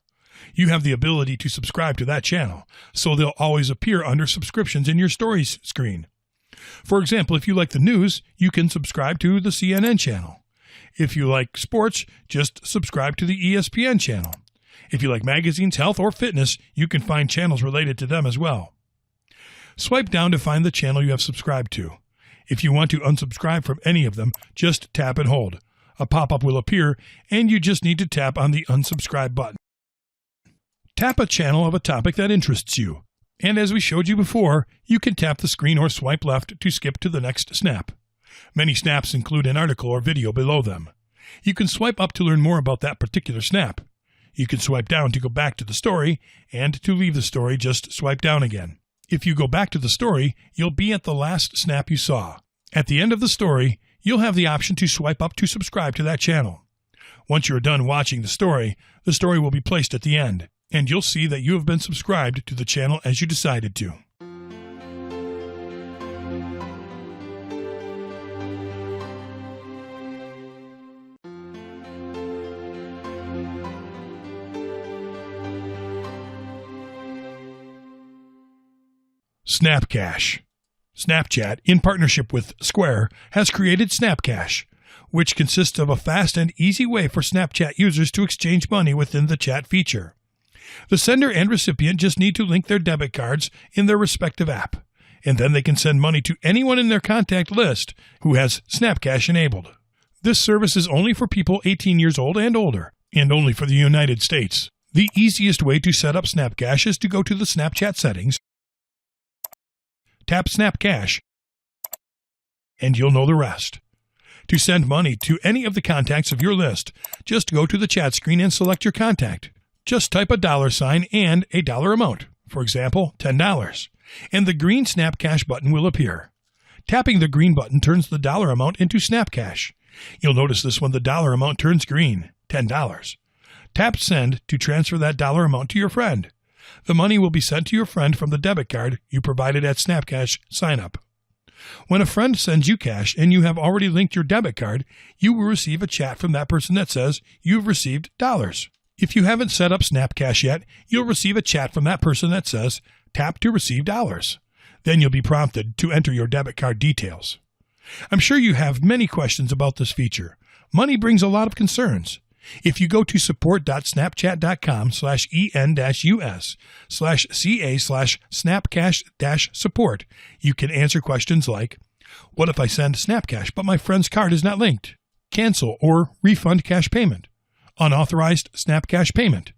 You have the ability to subscribe to that channel, so they'll always appear under subscriptions in your stories screen. For example, if you like the news, you can subscribe to the CNN channel. If you like sports, just subscribe to the ESPN channel. If you like magazines, health, or fitness, you can find channels related to them as well. Swipe down to find the channel you have subscribed to. If you want to unsubscribe from any of them, just tap and hold. A pop-up will appear, and you just need to tap on the unsubscribe button. Tap a channel of a topic that interests you. And as we showed you before, you can tap the screen or swipe left to skip to the next snap. Many snaps include an article or video below them. You can swipe up to learn more about that particular snap. You can swipe down to go back to the story, and to leave the story, just swipe down again. If you go back to the story, you'll be at the last snap you saw. At the end of the story, you'll have the option to swipe up to subscribe to that channel. Once you're done watching the story will be placed at the end, and you'll see that you have been subscribed to the channel as you decided to. Snapcash. Snapchat, in partnership with Square, has created Snapcash, which consists of a fast and easy way for Snapchat users to exchange money within the chat feature. The sender and recipient just need to link their debit cards in their respective app, and then they can send money to anyone in their contact list who has Snapcash enabled. This service is only for people 18 years old and older, and only for the United States. The easiest way to set up Snapcash is to go to the Snapchat settings, tap Snapcash, and you'll know the rest. To send money to any of the contacts of your list, just go to the chat screen and select your contact. Just type $sign and a dollar amount, for example, $10, and the green Snapcash button will appear. Tapping the green button turns the dollar amount into Snapcash. You'll notice this when the dollar amount turns green, $10. Tap Send to transfer that dollar amount to your friend. The money will be sent to your friend from the debit card you provided at Snapcash sign-up. When a friend sends you cash and you have already linked your debit card, you will receive a chat from that person that says you've received dollars. If you haven't set up Snapcash yet, you'll receive a chat from that person that says, tap to receive dollars. Then you'll be prompted to enter your debit card details. I'm sure you have many questions about this feature. Money brings a lot of concerns. If you go to support.snapchat.com/en-us/ca/snapcash-support, you can answer questions like, what if I send Snapcash but my friend's card is not linked? Cancel or refund cash payment. Unauthorized Snapcash payment.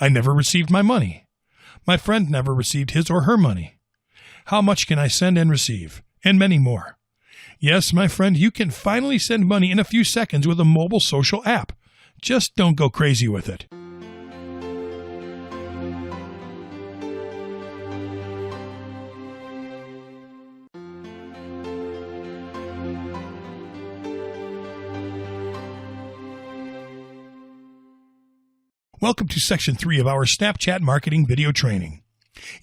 I never received my money. My friend never received his or her money. How much can I send and receive? And many more. Yes, my friend, you can finally send money in a few seconds with a mobile social app. Just don't go crazy with it. Welcome to Section 3 of our Snapchat marketing video training.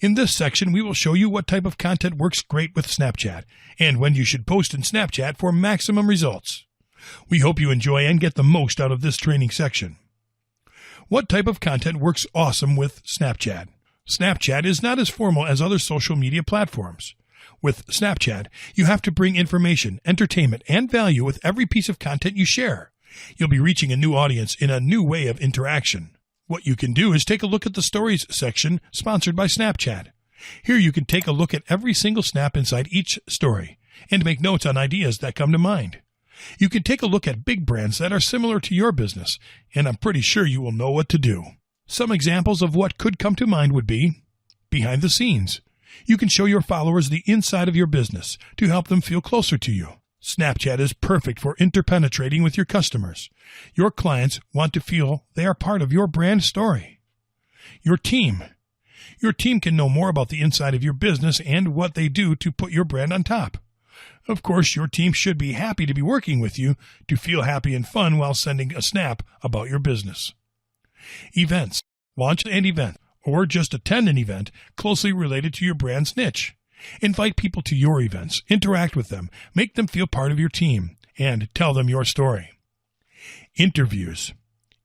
In this section, we will show you what type of content works great with Snapchat and when you should post in Snapchat for maximum results. We hope you enjoy and get the most out of this training section. What type of content works awesome with Snapchat? Snapchat is not as formal as other social media platforms. With Snapchat, you have to bring information, entertainment, and value with every piece of content you share. You'll be reaching a new audience in a new way of interaction. What you can do is take a look at the Stories section sponsored by Snapchat. Here you can take a look at every single snap inside each story and make notes on ideas that come to mind. You can take a look at big brands that are similar to your business, and I'm pretty sure you will know what to do. Some examples of what could come to mind would be behind the scenes. You can show your followers the inside of your business to help them feel closer to you. Snapchat is perfect for interpenetrating with your customers. Your clients want to feel they are part of your brand story. Your team. Your team can know more about the inside of your business and what they do to put your brand on top. Of course, your team should be happy to be working with you to feel happy and fun while sending a snap about your business. Events. Launch an event or just attend an event closely related to your brand's niche. Invite people to your events, interact with them, make them feel part of your team, and tell them your story. Interviews.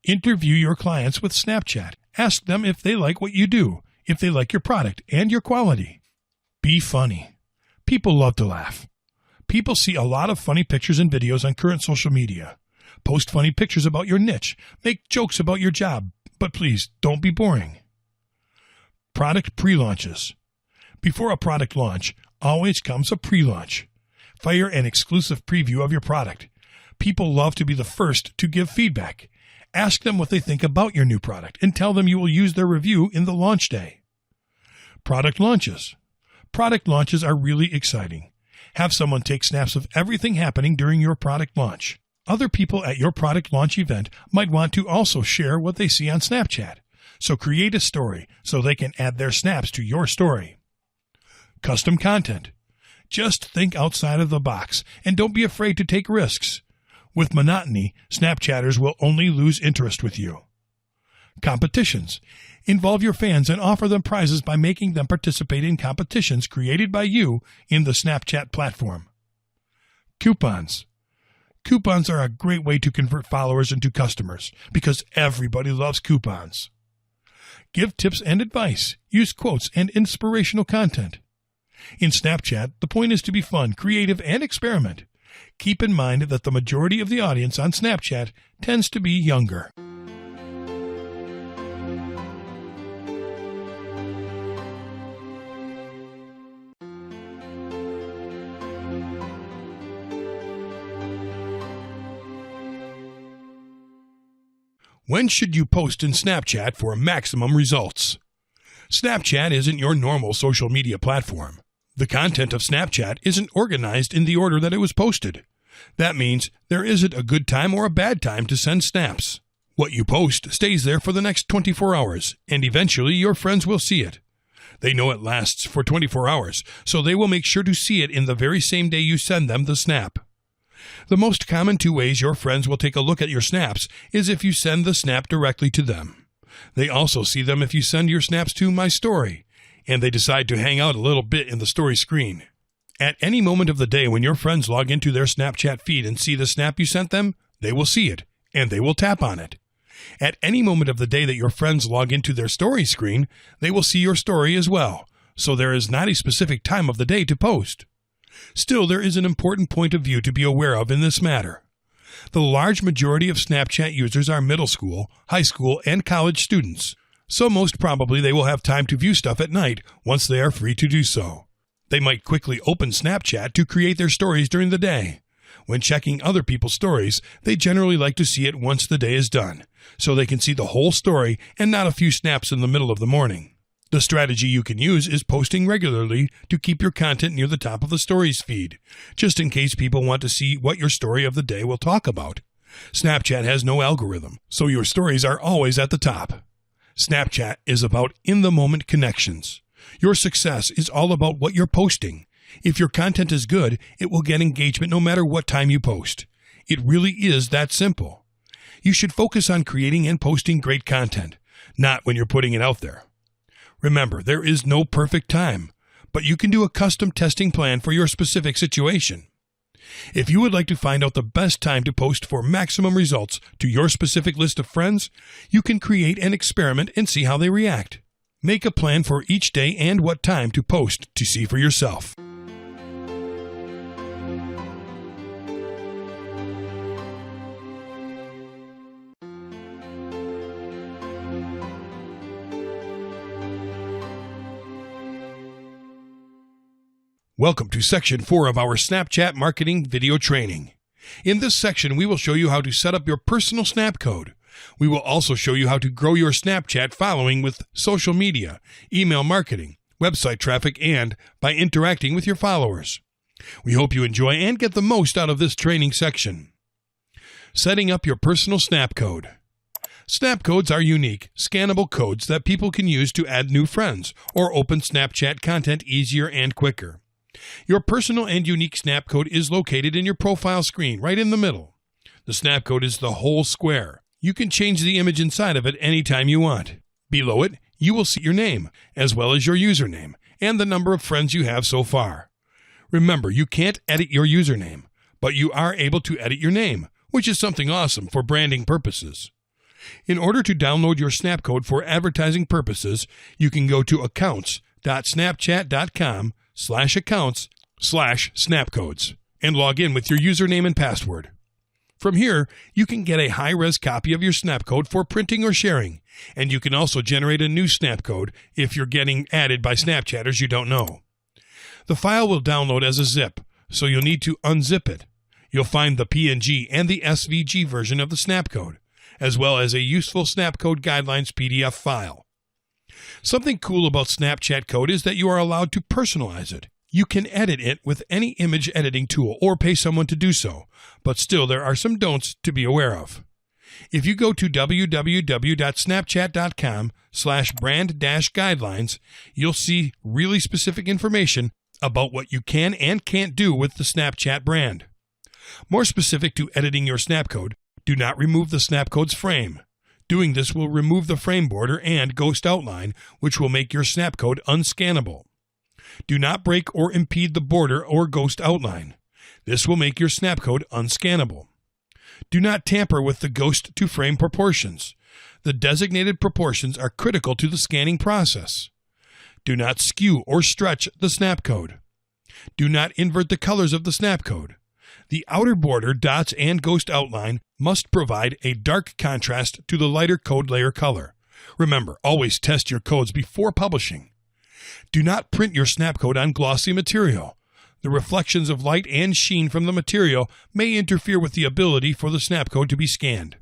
Interview your clients with Snapchat. Ask them if they like what you do, if they like your product and your quality. Be funny. People love to laugh. People see a lot of funny pictures and videos on current social media. Post funny pictures about your niche. Make jokes about your job. But please, don't be boring. Product pre-launches. Before a product launch, always comes a pre-launch. Fire an exclusive preview of your product. People love to be the first to give feedback. Ask them what they think about your new product and tell them you will use their review in the launch day. Product launches. Product launches are really exciting. Have someone take snaps of everything happening during your product launch. Other people at your product launch event might want to also share what they see on Snapchat. So create a story so they can add their snaps to your story. Custom content. Just think outside of the box and don't be afraid to take risks. With monotony, Snapchatters will only lose interest with you. Competitions. Involve your fans and offer them prizes by making them participate in competitions created by you in the Snapchat platform. Coupons. Coupons are a great way to convert followers into customers because everybody loves coupons. Give tips and advice. Use quotes and inspirational content. In Snapchat, the point is to be fun, creative, and experiment. Keep in mind that the majority of the audience on Snapchat tends to be younger. When should you post in Snapchat for maximum results? Snapchat isn't your normal social media platform. The content of Snapchat isn't organized in the order that it was posted. That means there isn't a good time or a bad time to send snaps. What you post stays there for the next 24 hours, and eventually your friends will see it. They know it lasts for 24 hours, so they will make sure to see it in the very same day you send them the snap. The most common two ways your friends will take a look at your snaps is if you send the snap directly to them. They also see them if you send your snaps to My Story, and they decide to hang out a little bit in the story screen. At any moment of the day when your friends log into their Snapchat feed and see the snap you sent them, they will see it, and they will tap on it. At any moment of the day that your friends log into their story screen, they will see your story as well, so there is not a specific time of the day to post. Still, there is an important point of view to be aware of in this matter. The large majority of Snapchat users are middle school, high school, and college students, so most probably they will have time to view stuff at night once they are free to do so. They might quickly open Snapchat to create their stories during the day. When checking other people's stories, they generally like to see it once the day is done, so they can see the whole story and not a few snaps in the middle of the morning. The strategy you can use is posting regularly to keep your content near the top of the stories feed, just in case people want to see what your story of the day will talk about. Snapchat has no algorithm, so your stories are always at the top. Snapchat is about in-the-moment connections. Your success is all about what you're posting. If your content is good, it will get engagement no matter what time you post. It really is that simple. You should focus on creating and posting great content, not when you're putting it out there. Remember, there is no perfect time, but you can do a custom testing plan for your specific situation. If you would like to find out the best time to post for maximum results to your specific list of friends, you can create an experiment and see how they react. Make a plan for each day and what time to post to see for yourself. Welcome to Section 4 of our Snapchat Marketing Video Training. In this section, we will show you how to set up your personal snap code. We will also show you how to grow your Snapchat following with social media, email marketing, website traffic, and by interacting with your followers. We hope you enjoy and get the most out of this training section. Setting up your personal snap code. Snap codes are unique, scannable codes that people can use to add new friends or open Snapchat content easier and quicker. Your personal and unique snap code is located in your profile screen, right in the middle. The snap code is the whole square. You can change the image inside of it anytime you want. Below it, you will see your name, as well as your username, and the number of friends you have so far. Remember, you can't edit your username, but you are able to edit your name, which is something awesome for branding purposes. In order to download your Snapcode for advertising purposes, you can go to accounts.snapchat.com/accounts/snapcodes and log in with your username and password. From here, you can get a high-res copy of your Snapcode for printing or sharing, and you can also generate a new Snapcode if you're getting added by Snapchatters you don't know. The file will download as a zip, so you'll need to unzip it. You'll find the PNG and the SVG version of the Snapcode, as well as a useful Snapcode Guidelines PDF file. Something cool about Snapchat Code is that you are allowed to personalize it. You can edit it with any image editing tool or pay someone to do so, but still there are some don'ts to be aware of. If you go to www.snapchat.com/brand-guidelines, you'll see really specific information about what you can and can't do with the Snapchat brand. More specific to editing your Snapcode, do not remove the Snapcode's frame. Doing this will remove the frame border and ghost outline, which will make your Snapcode unscannable. Do not break or impede the border or ghost outline. This will make your Snapcode unscannable. Do not tamper with the ghost to frame proportions. The designated proportions are critical to the scanning process. Do not skew or stretch the Snapcode. Do not invert the colors of the Snapcode. The outer border, dots, and ghost outline must provide a dark contrast to the lighter code layer color. Remember, always test your codes before publishing. Do not print your Snapcode on glossy material. The reflections of light and sheen from the material may interfere with the ability for the Snapcode to be scanned.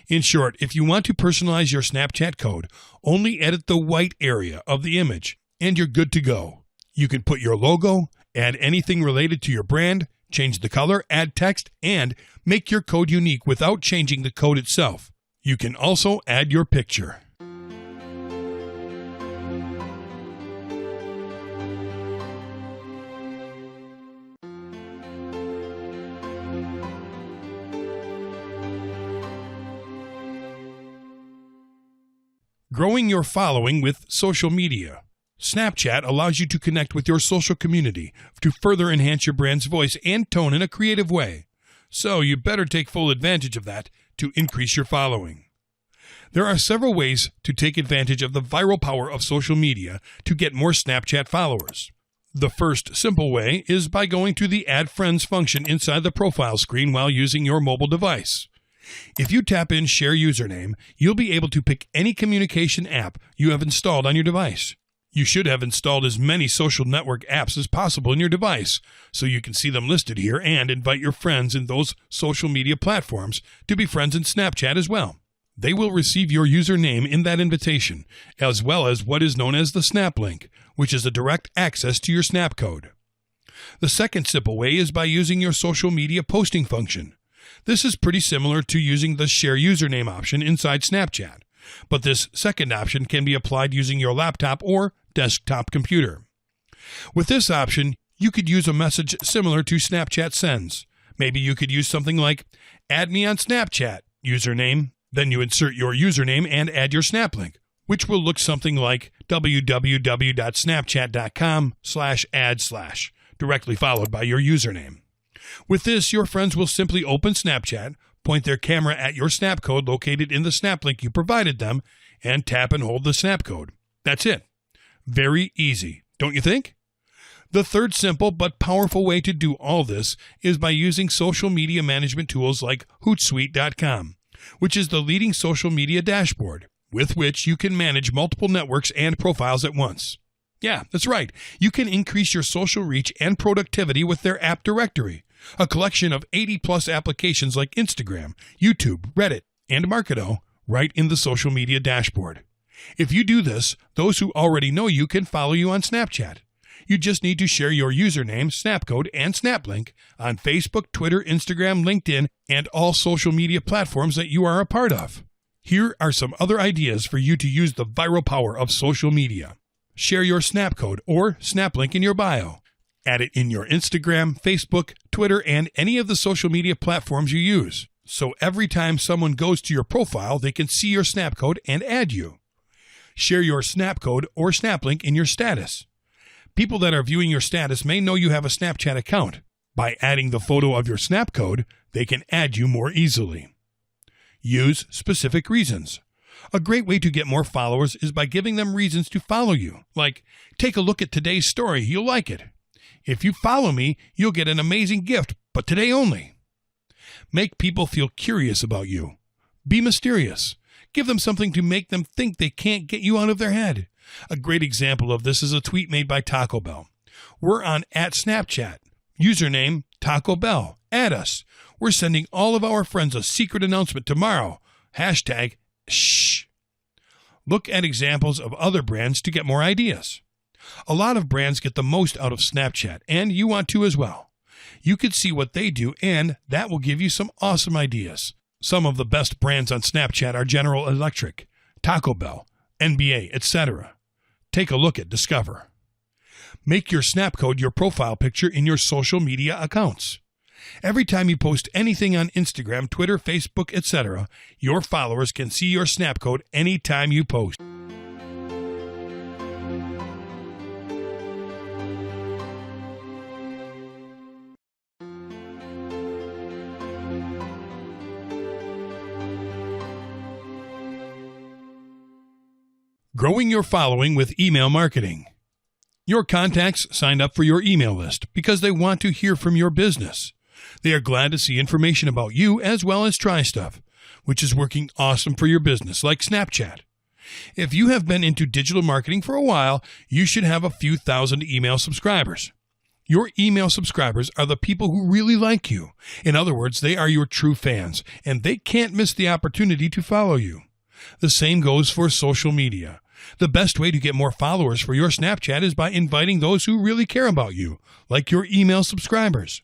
In short, if you want to personalize your Snapchat code, only edit the white area of the image, and you're good to go. You can put your logo, add anything related to your brand, change the color, add text, and make your code unique without changing the code itself. You can also add your picture. Growing your following with social media. Snapchat allows you to connect with your social community to further enhance your brand's voice and tone in a creative way. So you better take full advantage of that to increase your following. There are several ways to take advantage of the viral power of social media to get more Snapchat followers. The first simple way is by going to the Add Friends function inside the profile screen while using your mobile device. If you tap in Share Username, you'll be able to pick any communication app you have installed on your device. You should have installed as many social network apps as possible in your device, so you can see them listed here and invite your friends in those social media platforms to be friends in Snapchat as well. They will receive your username in that invitation, as well as what is known as the Snap Link, which is a direct access to your Snap code. The second simple way is by using your social media posting function. This is pretty similar to using the Share Username option inside Snapchat, but this second option can be applied using your laptop or desktop computer. With this option, you could use a message similar to Snapchat sends. Maybe you could use something like, "Add me on Snapchat, username." Then you insert your username and add your Snap link, which will look something like www.snapchat.com/ad/, directly followed by your username. With this, your friends will simply open Snapchat, point their camera at your Snap code located in the Snap link you provided them, and tap and hold the Snap code. That's it. Very easy, don't you think? The third simple but powerful way to do all this is by using social media management tools like Hootsuite.com, which is the leading social media dashboard, with which you can manage multiple networks and profiles at once. Yeah, that's right. You can increase your social reach and productivity with their app directory, a collection of 80-plus applications like Instagram, YouTube, Reddit, and Marketo right in the social media dashboard. If you do this, those who already know you can follow you on Snapchat. You just need to share your username, Snapcode, and Snap link on Facebook, Twitter, Instagram, LinkedIn, and all social media platforms that you are a part of. Here are some other ideas for you to use the viral power of social media. Share your Snap code or Snap link in your bio. Add it in your Instagram, Facebook, Twitter, and any of the social media platforms you use. So every time someone goes to your profile, they can see your Snap code and add you. Share your Snap code or Snap link in your status. People that are viewing your status may know you have a Snapchat account. By adding the photo of your snap code, they can add you more easily. Use specific reasons. A great way to get more followers is by giving them reasons to follow you. Like, take a look at today's story, you'll like it. If you follow me, you'll get an amazing gift, but today only. Make people feel curious about you. Be mysterious. Give them something to make them think they can't get you out of their head. A great example of this is a tweet made by Taco Bell. We're on @Snapchat. Username Taco Bell. Add us. We're sending all of our friends a secret announcement tomorrow. #shh. Look at examples of other brands to get more ideas. A lot of brands get the most out of Snapchat, and you want to as well. You could see what they do, and that will give you some awesome ideas. Some of the best brands on Snapchat are General Electric, Taco Bell, NBA, etc. Take a look at Discover. Make your snap code your profile picture in your social media accounts. Every time you post anything on Instagram, Twitter, Facebook, etc., your followers can see your snap code anytime you post. Growing your following with email marketing. Your contacts signed up for your email list because they want to hear from your business. They are glad to see information about you as well as try stuff, which is working awesome for your business, like Snapchat. If you have been into digital marketing for a while, you should have a few thousand email subscribers. Your email subscribers are the people who really like you. In other words, they are your true fans, and they can't miss the opportunity to follow you. The same goes for social media. The best way to get more followers for your Snapchat is by inviting those who really care about you, like your email subscribers.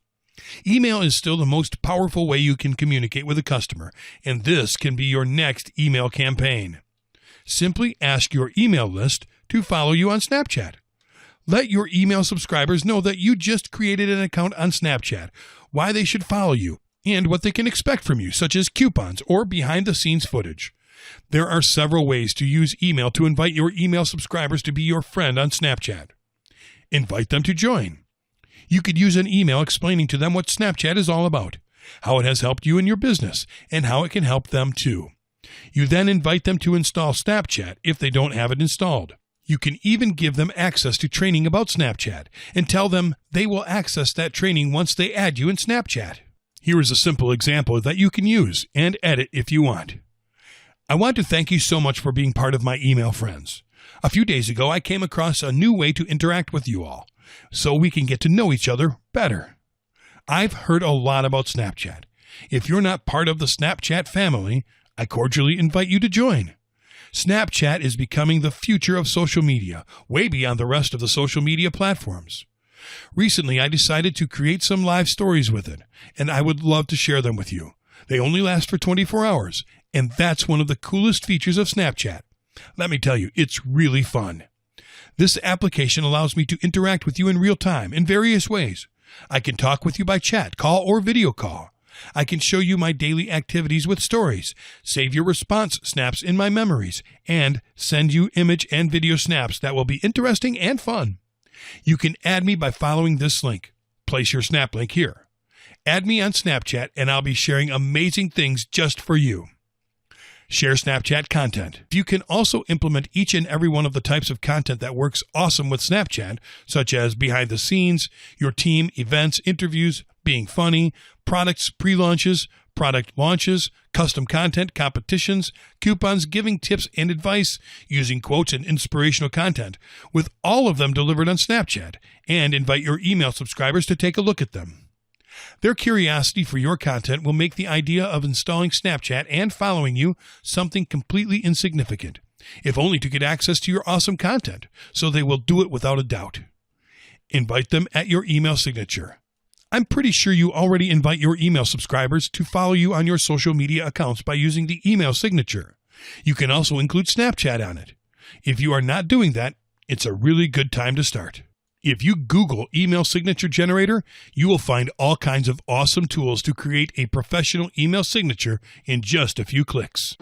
Email is still the most powerful way you can communicate with a customer, and this can be your next email campaign. Simply ask your email list to follow you on Snapchat. Let your email subscribers know that you just created an account on Snapchat, why they should follow you, and what they can expect from you, such as coupons or behind-the-scenes footage. There are several ways to use email to invite your email subscribers to be your friend on Snapchat. Invite them to join. You could use an email explaining to them what Snapchat is all about, how it has helped you in your business, and how it can help them too. You then invite them to install Snapchat if they don't have it installed. You can even give them access to training about Snapchat and tell them they will access that training once they add you in Snapchat. Here is a simple example that you can use and edit if you want. I want to thank you so much for being part of my email friends. A few days ago, I came across a new way to interact with you all, so we can get to know each other better. I've heard a lot about Snapchat. If you're not part of the Snapchat family, I cordially invite you to join. Snapchat is becoming the future of social media, way beyond the rest of the social media platforms. Recently, I decided to create some live stories with it, and I would love to share them with you. They only last for 24 hours, and that's one of the coolest features of Snapchat. Let me tell you, it's really fun. This application allows me to interact with you in real time in various ways. I can talk with you by chat, call, or video call. I can show you my daily activities with stories, save your response snaps in my memories, and send you image and video snaps that will be interesting and fun. You can add me by following this link. Place your snap link here. Add me on Snapchat, and I'll be sharing amazing things just for you. Share Snapchat content. You can also implement each and every one of the types of content that works awesome with Snapchat, such as behind the scenes, your team, events, interviews, being funny, products, pre-launches, product launches, custom content, competitions, coupons, giving tips and advice, using quotes and inspirational content, with all of them delivered on Snapchat, and invite your email subscribers to take a look at them. Their curiosity for your content will make the idea of installing Snapchat and following you something completely insignificant, if only to get access to your awesome content, so they will do it without a doubt. Invite them at your email signature. I'm pretty sure you already invite your email subscribers to follow you on your social media accounts by using the email signature. You can also include Snapchat on it. If you are not doing that, it's a really good time to start. If you Google email signature generator, you will find all kinds of awesome tools to create a professional email signature in just a few clicks.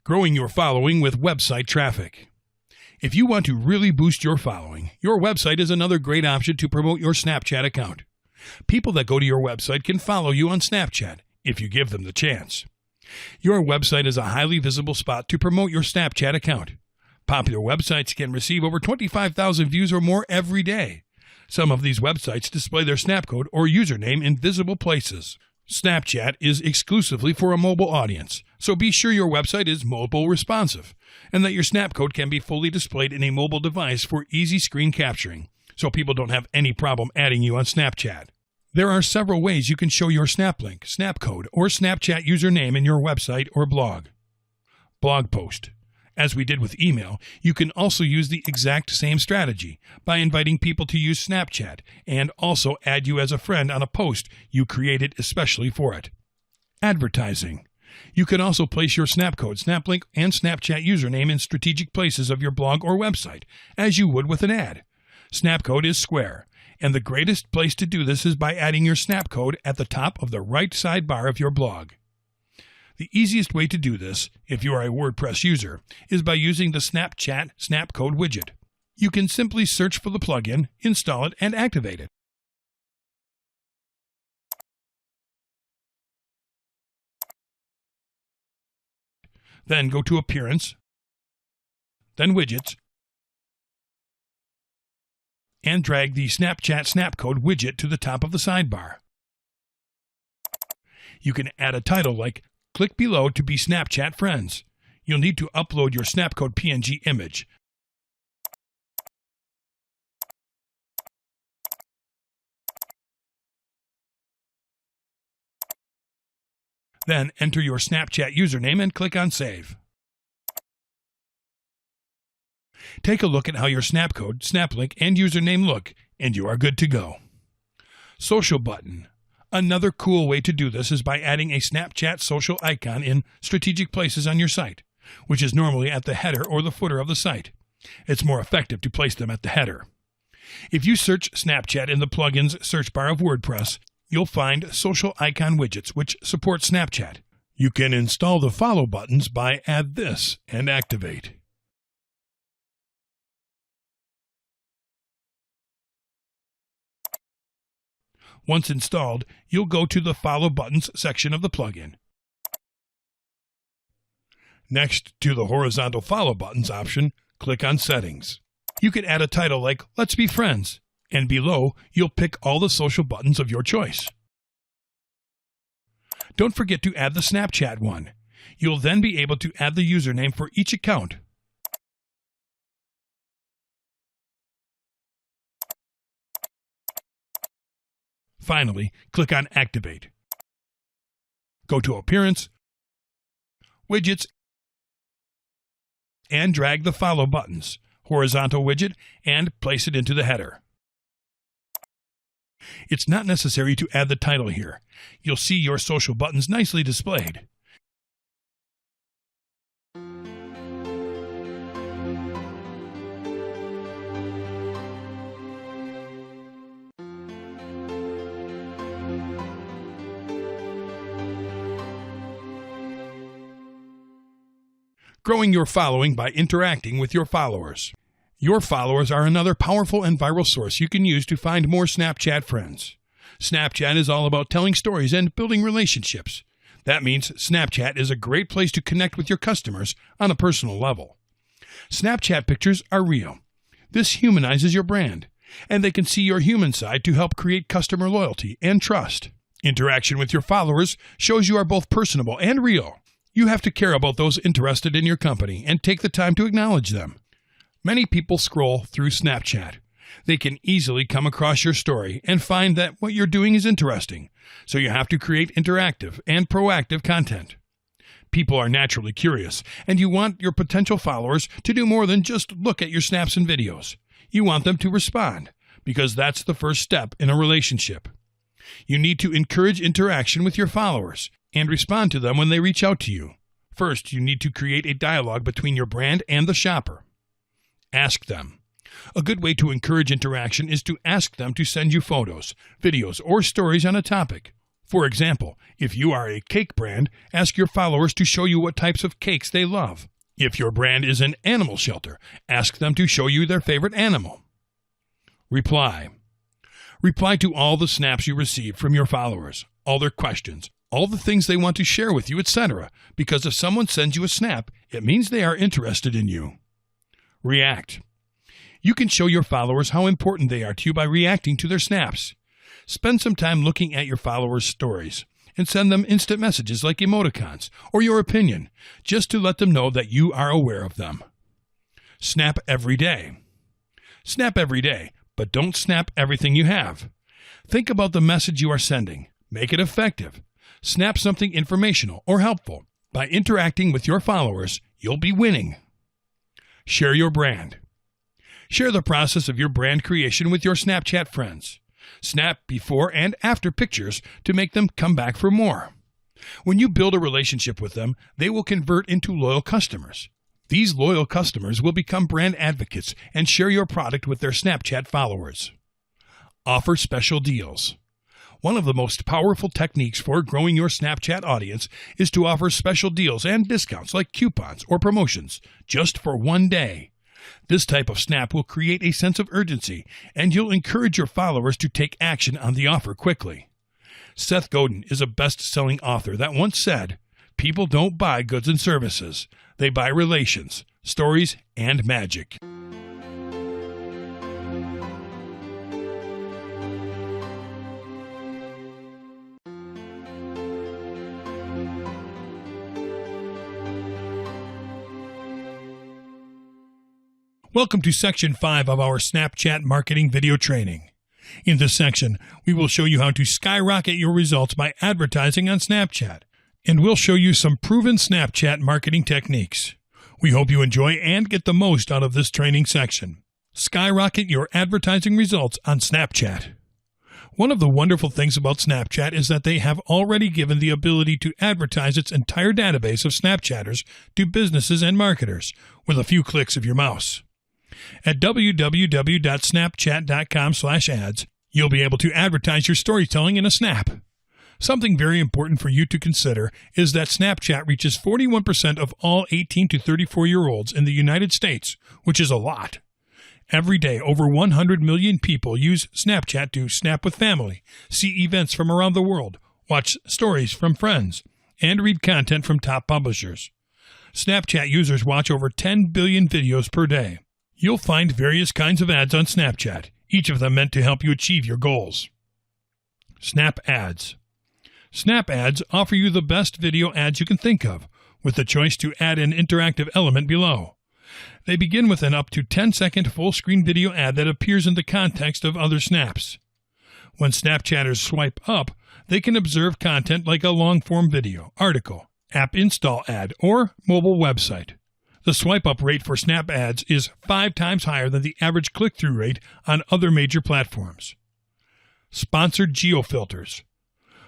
Growing your following with website traffic. If you want to really boost your following, your website is another great option to promote your Snapchat account. People that go to your website can follow you on Snapchat if you give them the chance. Your website is a highly visible spot to promote your Snapchat account. Popular websites can receive over 25,000 views or more every day. Some of these websites display their snapcode or username in visible places. Snapchat is exclusively for a mobile audience, so be sure your website is mobile responsive and that your snapcode can be fully displayed in a mobile device for easy screen capturing, so people don't have any problem adding you on Snapchat. There are several ways you can show your snap link, snapcode, or Snapchat username in your website or blog. Blog post. As we did with email, you can also use the exact same strategy by inviting people to use Snapchat and also add you as a friend on a post you created especially for it. Advertising. You can also place your snapcode, snaplink, and Snapchat username in strategic places of your blog or website, as you would with an ad. Snapcode is square, and the greatest place to do this is by adding your snapcode at the top of the right sidebar of your blog. The easiest way to do this, if you are a WordPress user, is by using the Snapchat Snapcode widget. You can simply search for the plugin, install it, and activate it. Then go to Appearance, then Widgets, and drag the Snapchat Snapcode widget to the top of the sidebar. You can add a title like "Click below to be Snapchat friends." You'll need to upload your Snapcode PNG image. Then enter your Snapchat username and click on Save. Take a look at how your snapcode, snaplink, and username look, and you are good to go. Social button. Another cool way to do this is by adding a Snapchat social icon in strategic places on your site, which is normally at the header or the footer of the site. It's more effective to place them at the header. If you search Snapchat in the plugins search bar of WordPress, you'll find social icon widgets which support Snapchat. You can install the follow buttons by Add This and Activate. Once installed, you'll go to the Follow Buttons section of the plugin. Next to the horizontal Follow Buttons option, click on Settings. You can add a title like "Let's Be Friends," and below, you'll pick all the social buttons of your choice. Don't forget to add the Snapchat one. You'll then be able to add the username for each account. Finally, click on Activate. Go to Appearance, Widgets, and drag the Follow buttons, horizontal widget, and place it into the header. It's not necessary to add the title here. You'll see your social buttons nicely displayed. Growing your following by interacting with your followers. Your followers are another powerful and viral source you can use to find more Snapchat friends. Snapchat is all about telling stories and building relationships. That means Snapchat is a great place to connect with your customers on a personal level. Snapchat pictures are real. This humanizes your brand, and they can see your human side to help create customer loyalty and trust. Interaction with your followers shows you are both personable and real. You have to care about those interested in your company and take the time to acknowledge them. Many people scroll through Snapchat. They can easily come across your story and find that what you're doing is interesting, so you have to create interactive and proactive content. People are naturally curious, and you want your potential followers to do more than just look at your snaps and videos. You want them to respond, because that's the first step in a relationship. You need to encourage interaction with your followers and respond to them when they reach out to you. First, you need to create a dialogue between your brand and the shopper. Ask them. A good way to encourage interaction is to ask them to send you photos, videos, or stories on a topic. For example, if you are a cake brand, ask your followers to show you what types of cakes they love. If your brand is an animal shelter, ask them to show you their favorite animal. Reply. Reply to all the snaps you receive from your followers, all their questions, all the things they want to share with you, etc. Because if someone sends you a snap, it means they are interested in you. React. You can show your followers how important they are to you by reacting to their snaps. Spend some time looking at your followers' stories and send them instant messages like emoticons or your opinion, just to let them know that you are aware of them. Snap every day. Snap every day, but don't snap everything you have. Think about the message you are sending. Make it effective. Snap something informational or helpful. By interacting with your followers, you'll be winning. Share your brand. Share the process of your brand creation with your Snapchat friends. Snap before and after pictures to make them come back for more. When you build a relationship with them, they will convert into loyal customers. These loyal customers will become brand advocates and share your product with their Snapchat followers. Offer special deals. One of the most powerful techniques for growing your Snapchat audience is to offer special deals and discounts like coupons or promotions just for one day. This type of snap will create a sense of urgency, and you'll encourage your followers to take action on the offer quickly. Seth Godin is a best-selling author that once said, "People don't buy goods and services. They buy relations, stories, and magic." Welcome to Section 5 of our Snapchat marketing video training. In this section, we will show you how to skyrocket your results by advertising on Snapchat, and we'll show you some proven Snapchat marketing techniques. We hope you enjoy and get the most out of this training section. Skyrocket your advertising results on Snapchat. One of the wonderful things about Snapchat is that they have already given the ability to advertise its entire database of Snapchatters to businesses and marketers with a few clicks of your mouse. At www.snapchat.com/ads, you'll be able to advertise your storytelling in a snap. Something very important for you to consider is that Snapchat reaches 41% of all 18 to 34-year-olds in the United States, which is a lot. Every day, over 100 million people use Snapchat to snap with family, see events from around the world, watch stories from friends, and read content from top publishers. Snapchat users watch over 10 billion videos per day. You'll find various kinds of ads on Snapchat, each of them meant to help you achieve your goals. Snap ads. Snap ads offer you the best video ads you can think of, with the choice to add an interactive element below. They begin with an up to 10-second full-screen video ad that appears in the context of other snaps. When Snapchatters swipe up, they can observe content like a long-form video, article, app install ad, or mobile website. The swipe-up rate for Snap ads is 5 times higher than the average click-through rate on other major platforms. Sponsored geofilters.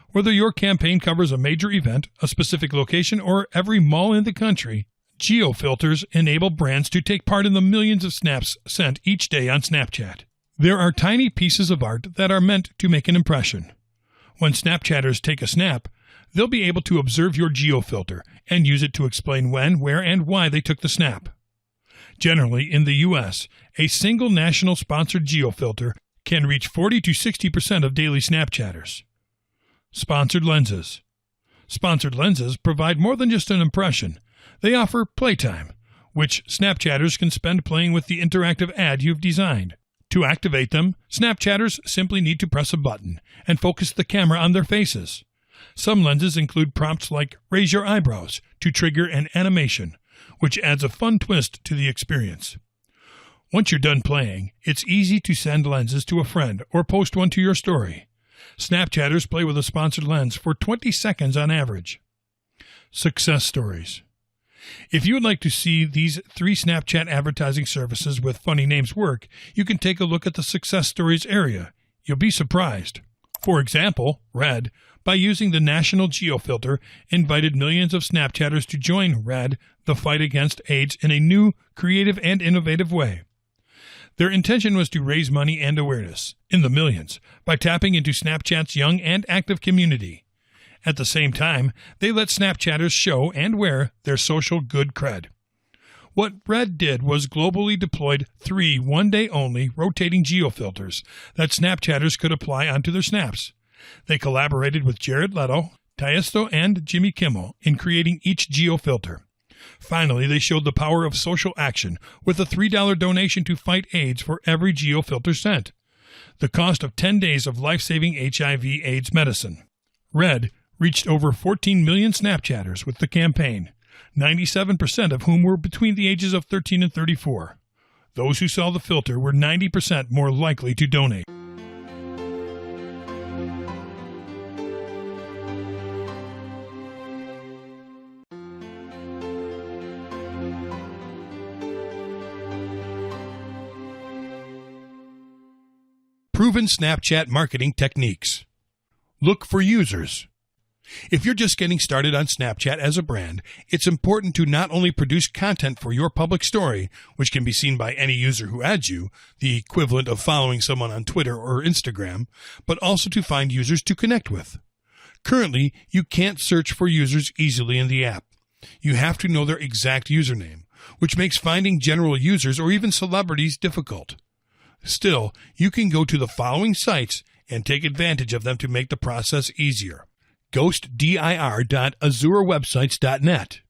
Whether your campaign covers a major event, a specific location, or every mall in the country, geofilters enable brands to take part in the millions of snaps sent each day on Snapchat. There are tiny pieces of art that are meant to make an impression. When Snapchatters take a snap, they'll be able to observe your geofilter and use it to explain when, where, and why they took the snap. Generally, in the U.S., a single national sponsored geofilter can reach 40 to 60% of daily Snapchatters. Sponsored lenses. Sponsored lenses provide more than just an impression. They offer playtime, which Snapchatters can spend playing with the interactive ad you've designed. To activate them, Snapchatters simply need to press a button and focus the camera on their faces. Some lenses include prompts like "raise your eyebrows" to trigger an animation, which adds a fun twist to the experience. Once you're done playing, it's easy to send lenses to a friend or post one to your story. Snapchatters play with a sponsored lens for 20 seconds on average. Success stories. If you would like to see these 3 Snapchat advertising services with funny names work, you can take a look at the success stories area. You'll be surprised. For example, Red, by using the national geofilter, invited millions of Snapchatters to join Red, the fight against AIDS, in a new, creative, and innovative way. Their intention was to raise money and awareness, in the millions, by tapping into Snapchat's young and active community. At the same time, they let Snapchatters show and wear their social good cred. What Red did was globally deployed 3 one-day-only rotating geofilters that Snapchatters could apply onto their snaps. They collaborated with Jared Leto, Tiesto, and Jimmy Kimmel in creating each geofilter. Finally, they showed the power of social action with a $3 donation to fight AIDS for every geofilter sent, the cost of 10 days of life-saving HIV/AIDS medicine. Red reached over 14 million Snapchatters with the campaign, 97% of whom were between the ages of 13 and 34. Those who saw the filter were 90% more likely to donate. Proven Snapchat marketing techniques. Look for users. If you're just getting started on Snapchat as a brand, it's important to not only produce content for your public story, which can be seen by any user who adds you, the equivalent of following someone on Twitter or Instagram, but also to find users to connect with. Currently, you can't search for users easily in the app. You have to know their exact username, which makes finding general users or even celebrities difficult. Still, you can go to the following sites and take advantage of them to make the process easier. ghostdir.azurewebsites.net,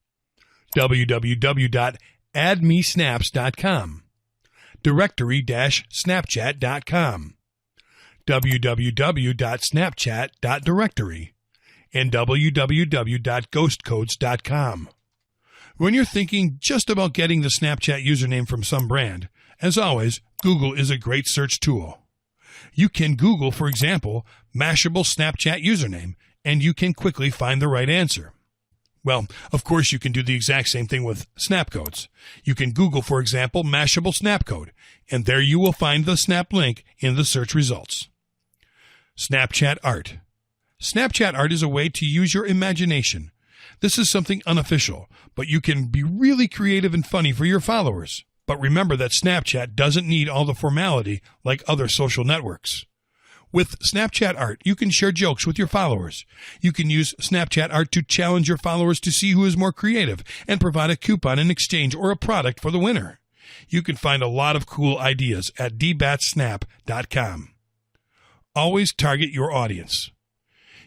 www.addmesnaps.com, directory-snapchat.com, www.snapchat.directory, and www.ghostcodes.com. When you're thinking just about getting the Snapchat username from some brand, as always, Google is a great search tool. You can Google, for example, Mashable Snapchat username, and you can quickly find the right answer. Well, of course, you can do the exact same thing with Snapcodes. You can Google, for example, Mashable Snapcode, and there you will find the Snap link in the search results. Snapchat art. Snapchat art is a way to use your imagination. This is something unofficial, but you can be really creative and funny for your followers. But remember that Snapchat doesn't need all the formality like other social networks. With Snapchat art, you can share jokes with your followers. You can use Snapchat art to challenge your followers to see who is more creative and provide a coupon in exchange or a product for the winner. You can find a lot of cool ideas at dbatsnap.com. Always target your audience.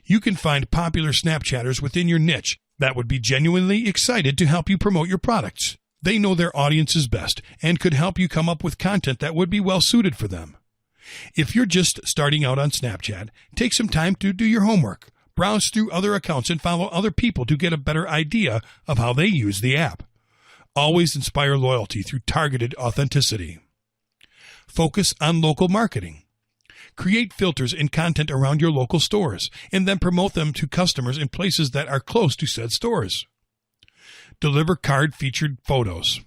You can find popular Snapchatters within your niche that would be genuinely excited to help you promote your products. They know their audiences best and could help you come up with content that would be well suited for them. If you're just starting out on Snapchat, take some time to do your homework, browse through other accounts, and follow other people to get a better idea of how they use the app. Always inspire loyalty through targeted authenticity. Focus on local marketing. Create filters and content around your local stores, and then promote them to customers in places that are close to said stores. Deliver card-featured photos.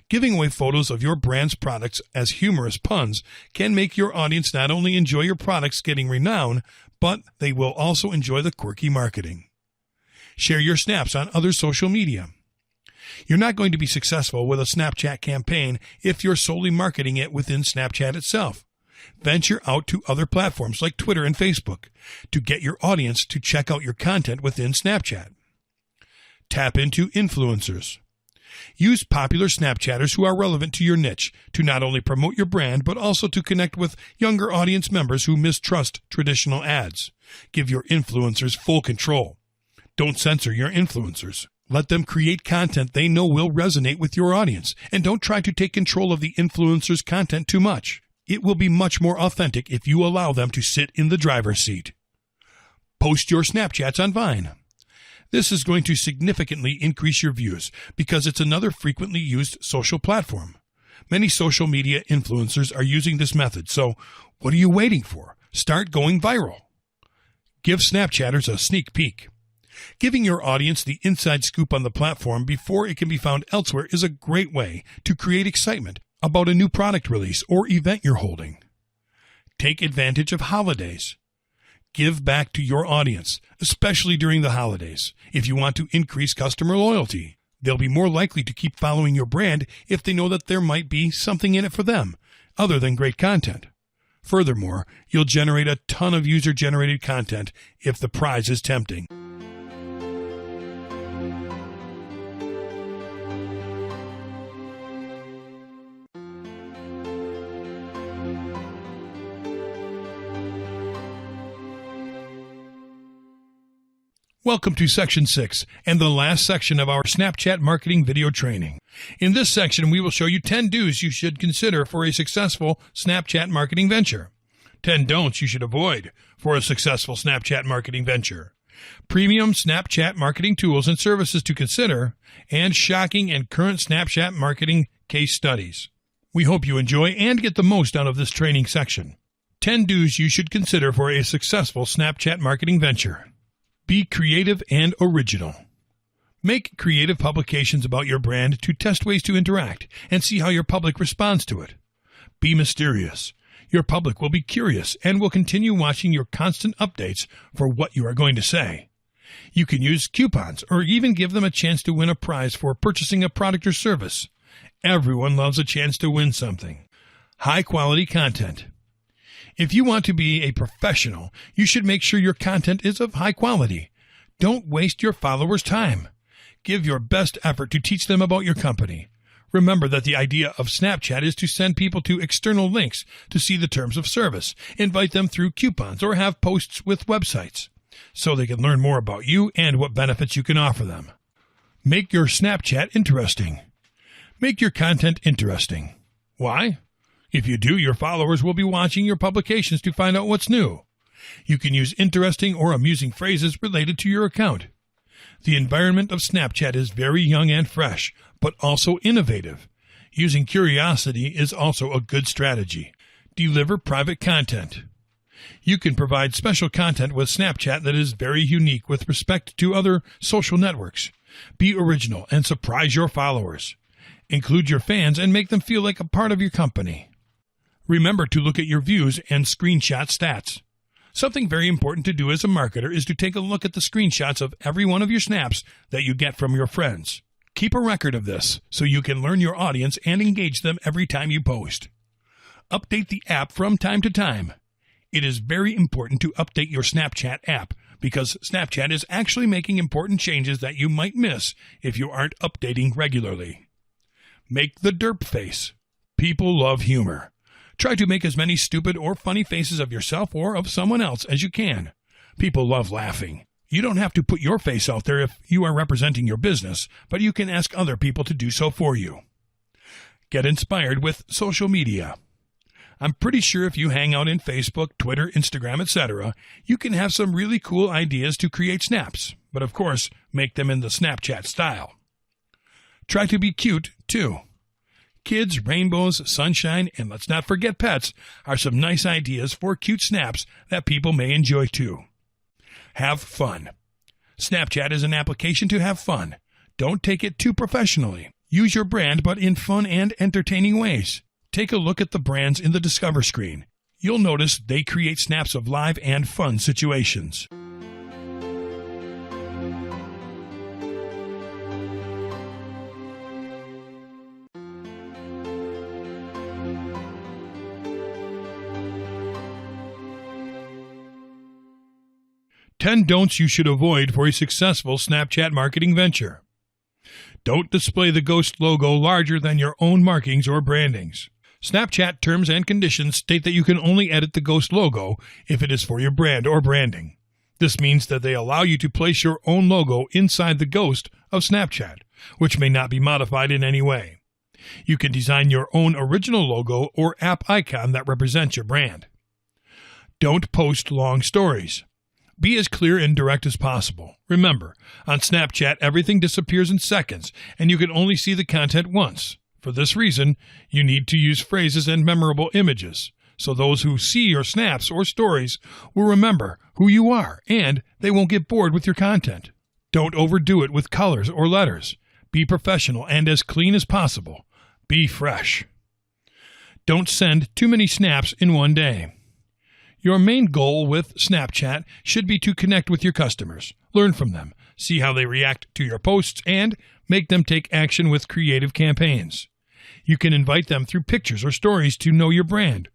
Giving away photos of your brand's products as humorous puns can make your audience not only enjoy your products getting renown, but they will also enjoy the quirky marketing. Share your snaps on other social media. You're not going to be successful with a Snapchat campaign if you're solely marketing it within Snapchat itself. Venture out to other platforms like Twitter and Facebook to get your audience to check out your content within Snapchat. Tap into influencers. Use popular Snapchatters who are relevant to your niche to not only promote your brand, but also to connect with younger audience members who mistrust traditional ads. Give your influencers full control. Don't censor your influencers. Let them create content they know will resonate with your audience, and don't try to take control of the influencer's content too much. It will be much more authentic if you allow them to sit in the driver's seat. Post your Snapchats on Vine. This is going to significantly increase your views because it's another frequently used social platform. Many social media influencers are using this method, so what are you waiting for? Start going viral. Give Snapchatters a sneak peek. Giving your audience the inside scoop on the platform before it can be found elsewhere is a great way to create excitement about a new product release or event you're holding. Take advantage of holidays. Give back to your audience, especially during the holidays, if you want to increase customer loyalty. They'll be more likely to keep following your brand if they know that there might be something in it for them, other than great content. Furthermore, you'll generate a ton of user-generated content if the prize is tempting. Welcome to Section 6 and the last section of our Snapchat marketing video training. In this section, we will show you 10 do's you should consider for a successful Snapchat marketing venture, 10 don'ts you should avoid for a successful Snapchat marketing venture, premium Snapchat marketing tools and services to consider, and shocking and current Snapchat marketing case studies. We hope you enjoy and get the most out of this training section. 10 do's you should consider for a successful Snapchat marketing venture. Be creative and original. Make creative publications about your brand to test ways to interact and see how your public responds to it. Be mysterious. Your public will be curious and will continue watching your constant updates for what you are going to say. You can use coupons or even give them a chance to win a prize for purchasing a product or service. Everyone loves a chance to win something. High-quality content. If you want to be a professional, you should make sure your content is of high quality. Don't waste your followers' time. Give your best effort to teach them about your company. Remember that the idea of Snapchat is to send people to external links to see the terms of service, invite them through coupons, or have posts with websites, so they can learn more about you and what benefits you can offer them. Make your Snapchat interesting. Make your content interesting. Why? If you do, your followers will be watching your publications to find out what's new. You can use interesting or amusing phrases related to your account. The environment of Snapchat is very young and fresh, but also innovative. Using curiosity is also a good strategy. Deliver private content. You can provide special content with Snapchat that is very unique with respect to other social networks. Be original and surprise your followers. Include your fans and make them feel like a part of your company. Remember to look at your views and screenshot stats. Something very important to do as a marketer is to take a look at the screenshots of every one of your snaps that you get from your friends. Keep a record of this so you can learn your audience and engage them every time you post. Update the app from time to time. It is very important to update your Snapchat app because Snapchat is actually making important changes that you might miss if you aren't updating regularly. Make the derp face. People love humor. Try to make as many stupid or funny faces of yourself or of someone else as you can. People love laughing. You don't have to put your face out there if you are representing your business, but you can ask other people to do so for you. Get inspired with social media. I'm pretty sure if you hang out in Facebook, Twitter, Instagram, etc., you can have some really cool ideas to create snaps, but of course, make them in the Snapchat style. Try to be cute, too. Kids, rainbows, sunshine, and let's not forget pets are some nice ideas for cute snaps that people may enjoy too. Have fun. Snapchat is an application to have fun. Don't take it too professionally. Use your brand, but in fun and entertaining ways. Take a look at the brands in the Discover screen. You'll notice they create snaps of live and fun situations. Ten don'ts you should avoid for a successful Snapchat marketing venture. Don't display the Ghost logo larger than your own markings or brandings. Snapchat terms and conditions state that you can only edit the Ghost logo if it is for your brand or branding. This means that they allow you to place your own logo inside the Ghost of Snapchat, which may not be modified in any way. You can design your own original logo or app icon that represents your brand. Don't post long stories. Be as clear and direct as possible. Remember, on Snapchat, everything disappears in seconds, and you can only see the content once. For this reason, you need to use phrases and memorable images, so those who see your snaps or stories will remember who you are, and they won't get bored with your content. Don't overdo it with colors or letters. Be professional and as clean as possible. Be fresh. Don't send too many snaps in one day. Your main goal with Snapchat should be to connect with your customers, learn from them, see how they react to your posts, and make them take action with creative campaigns. You can invite them through pictures or stories to know your brand,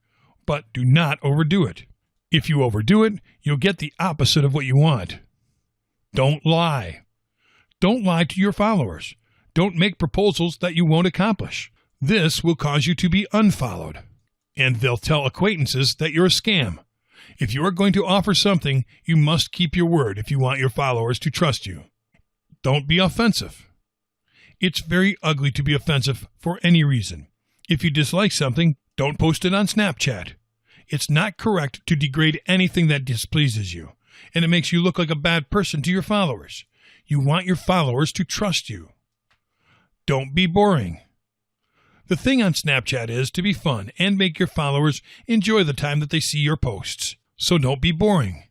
but do not overdo it. If you overdo it, you'll get the opposite of what you want. Don't lie. Don't lie to your followers. Don't make proposals that you won't accomplish. This will cause you to be unfollowed. And they'll tell acquaintances that you're a scam. If you are going to offer something, you must keep your word if you want your followers to trust you. Don't be offensive. It's very ugly to be offensive for any reason. If you dislike something, don't post it on Snapchat. It's not correct to degrade anything that displeases you, and it makes you look like a bad person to your followers. You want your followers to trust you. Don't be boring. The thing on Snapchat is to be fun and make your followers enjoy the time that they see your posts. So don't be boring.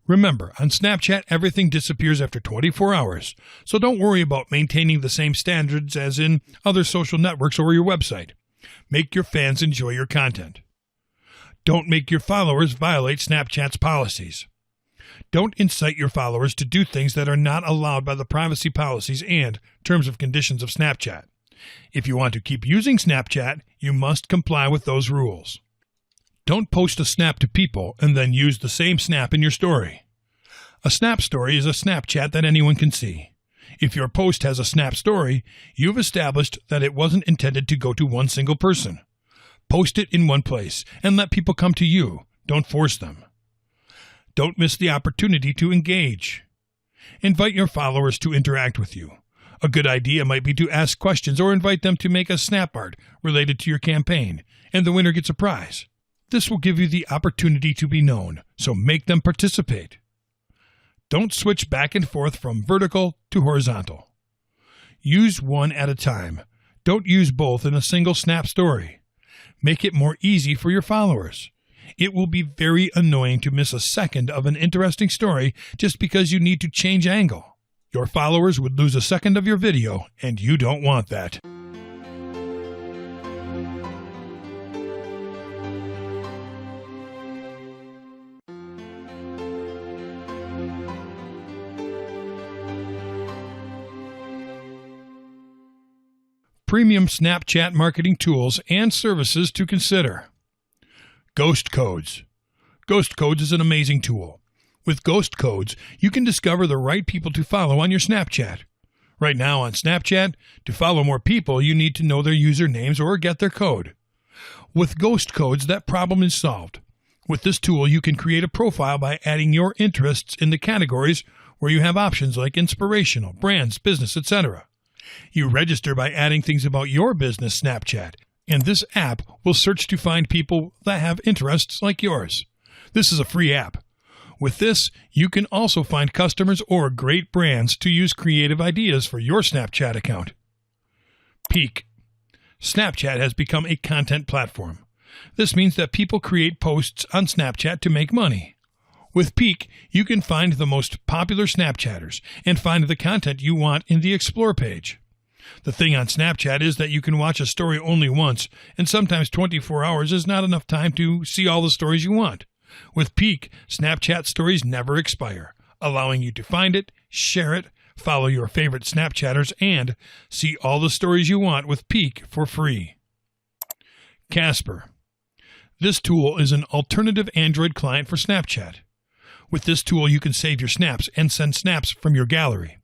Remember, on Snapchat, everything disappears after 24 hours, so don't worry about maintaining the same standards as in other social networks or your website. Make your fans enjoy your content. Don't make your followers violate Snapchat's policies. Don't incite your followers to do things that are not allowed by the privacy policies and terms and conditions of Snapchat. If you want to keep using Snapchat, you must comply with those rules. Don't post a snap to people and then use the same snap in your story. A snap story is a Snapchat that anyone can see. If your post has a snap story, you've established that it wasn't intended to go to one single person. Post it in one place and let people come to you. Don't force them. Don't miss the opportunity to engage. Invite your followers to interact with you. A good idea might be to ask questions or invite them to make a snap art related to your campaign, and the winner gets a prize. This will give you the opportunity to be known, so make them participate. Don't switch back and forth from vertical to horizontal. Use one at a time. Don't use both in a single snap story. Make it more easy for your followers. It will be very annoying to miss a second of an interesting story just because you need to change angle. Your followers would lose a second of your video, and you don't want that. Premium Snapchat marketing tools and services to consider. Ghost codes. Ghost codes is an amazing tool. With ghost codes, you can discover the right people to follow on your Snapchat. Right now on Snapchat, to follow more people, you need to know their usernames or get their code. With ghost codes, that problem is solved. With this tool, you can create a profile by adding your interests in the categories where you have options like inspirational, brands, business, etc. You register by adding things about your business Snapchat, and this app will search to find people that have interests like yours. This is a free app. With this, you can also find customers or great brands to use creative ideas for your Snapchat account. Peak. Snapchat has become a content platform. This means that people create posts on Snapchat to make money. With Peak, you can find the most popular Snapchatters and find the content you want in the Explore page. The thing on Snapchat is that you can watch a story only once, and sometimes 24 hours is not enough time to see all the stories you want. With Peak, Snapchat stories never expire, allowing you to find it, share it, follow your favorite Snapchatters, and see all the stories you want with Peak for free. Casper. This tool is an alternative Android client for Snapchat. With this tool, you can save your snaps and send snaps from your gallery.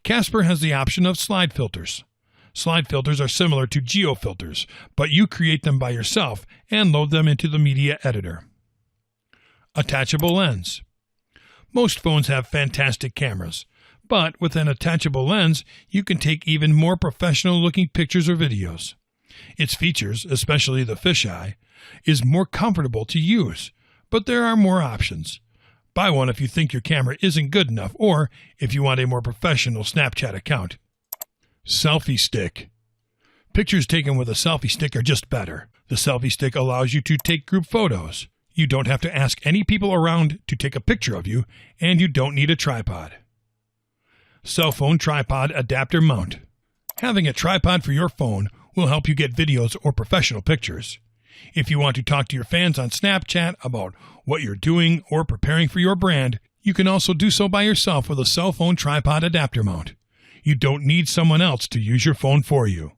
Casper has the option of slide filters. Slide filters are similar to geo filters, but you create them by yourself and load them into the media editor. Attachable lens. Most phones have fantastic cameras, but with an attachable lens, you can take even more professional-looking pictures or videos. Its features, especially the fisheye, is more comfortable to use, but there are more options. Buy one if you think your camera isn't good enough or if you want a more professional Snapchat account. Selfie stick. Pictures taken with a selfie stick are just better. The selfie stick allows you to take group photos. You don't have to ask any people around to take a picture of you, and you don't need a tripod. Cell phone tripod adapter mount. Having a tripod for your phone will help you get videos or professional pictures. If you want to talk to your fans on Snapchat about what you're doing or preparing for your brand, you can also do so by yourself with a cell phone tripod adapter mount. You don't need someone else to use your phone for you.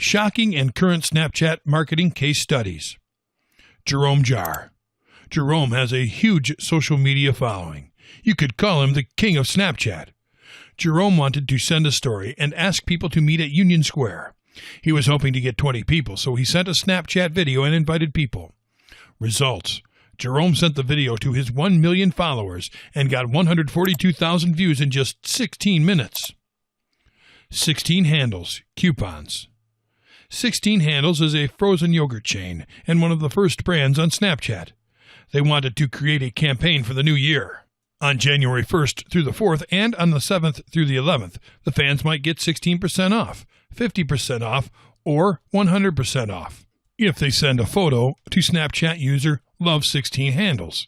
Shocking and current Snapchat marketing case studies. Jerome Jar. Jerome has a huge social media following. You could call him the king of Snapchat. Jerome wanted to send a story and ask people to meet at Union Square. He was hoping to get 20 people, so he sent a Snapchat video and invited people. Results. Jerome sent the video to his 1 million followers and got 142,000 views in just 16 minutes. 16 Handles, coupons. 16 Handles is a frozen yogurt chain and one of the first brands on Snapchat. They wanted to create a campaign for the new year. On January 1st through the 4th and on the 7th through the 11th, the fans might get 16% off, 50% off, or 100% off if they send a photo to Snapchat user Love16Handles.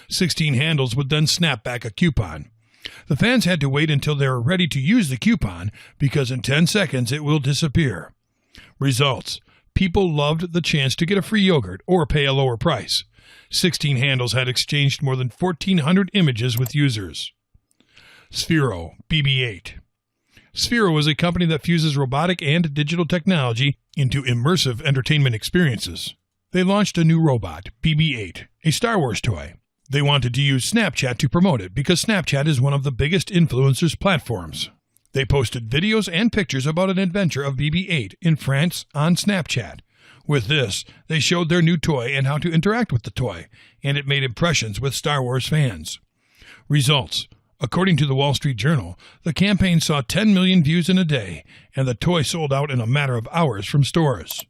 16 Handles would then snap back a coupon. The fans had to wait until they were ready to use the coupon because in 10 seconds it will disappear. Results. People loved the chance to get a free yogurt or pay a lower price. 16 Handles had exchanged more than 1,400 images with users. Sphero, BB-8. Sphero is a company that fuses robotic and digital technology into immersive entertainment experiences. They launched a new robot, BB-8, a Star Wars toy. They wanted to use Snapchat to promote it because Snapchat is one of the biggest influencers platforms. They posted videos and pictures about an adventure of BB-8 in France on Snapchat. With this, they showed their new toy and how to interact with the toy, and it made impressions with Star Wars fans. Results. According to the Wall Street Journal, the campaign saw 10 million views in a day, and the toy sold out in a matter of hours from stores.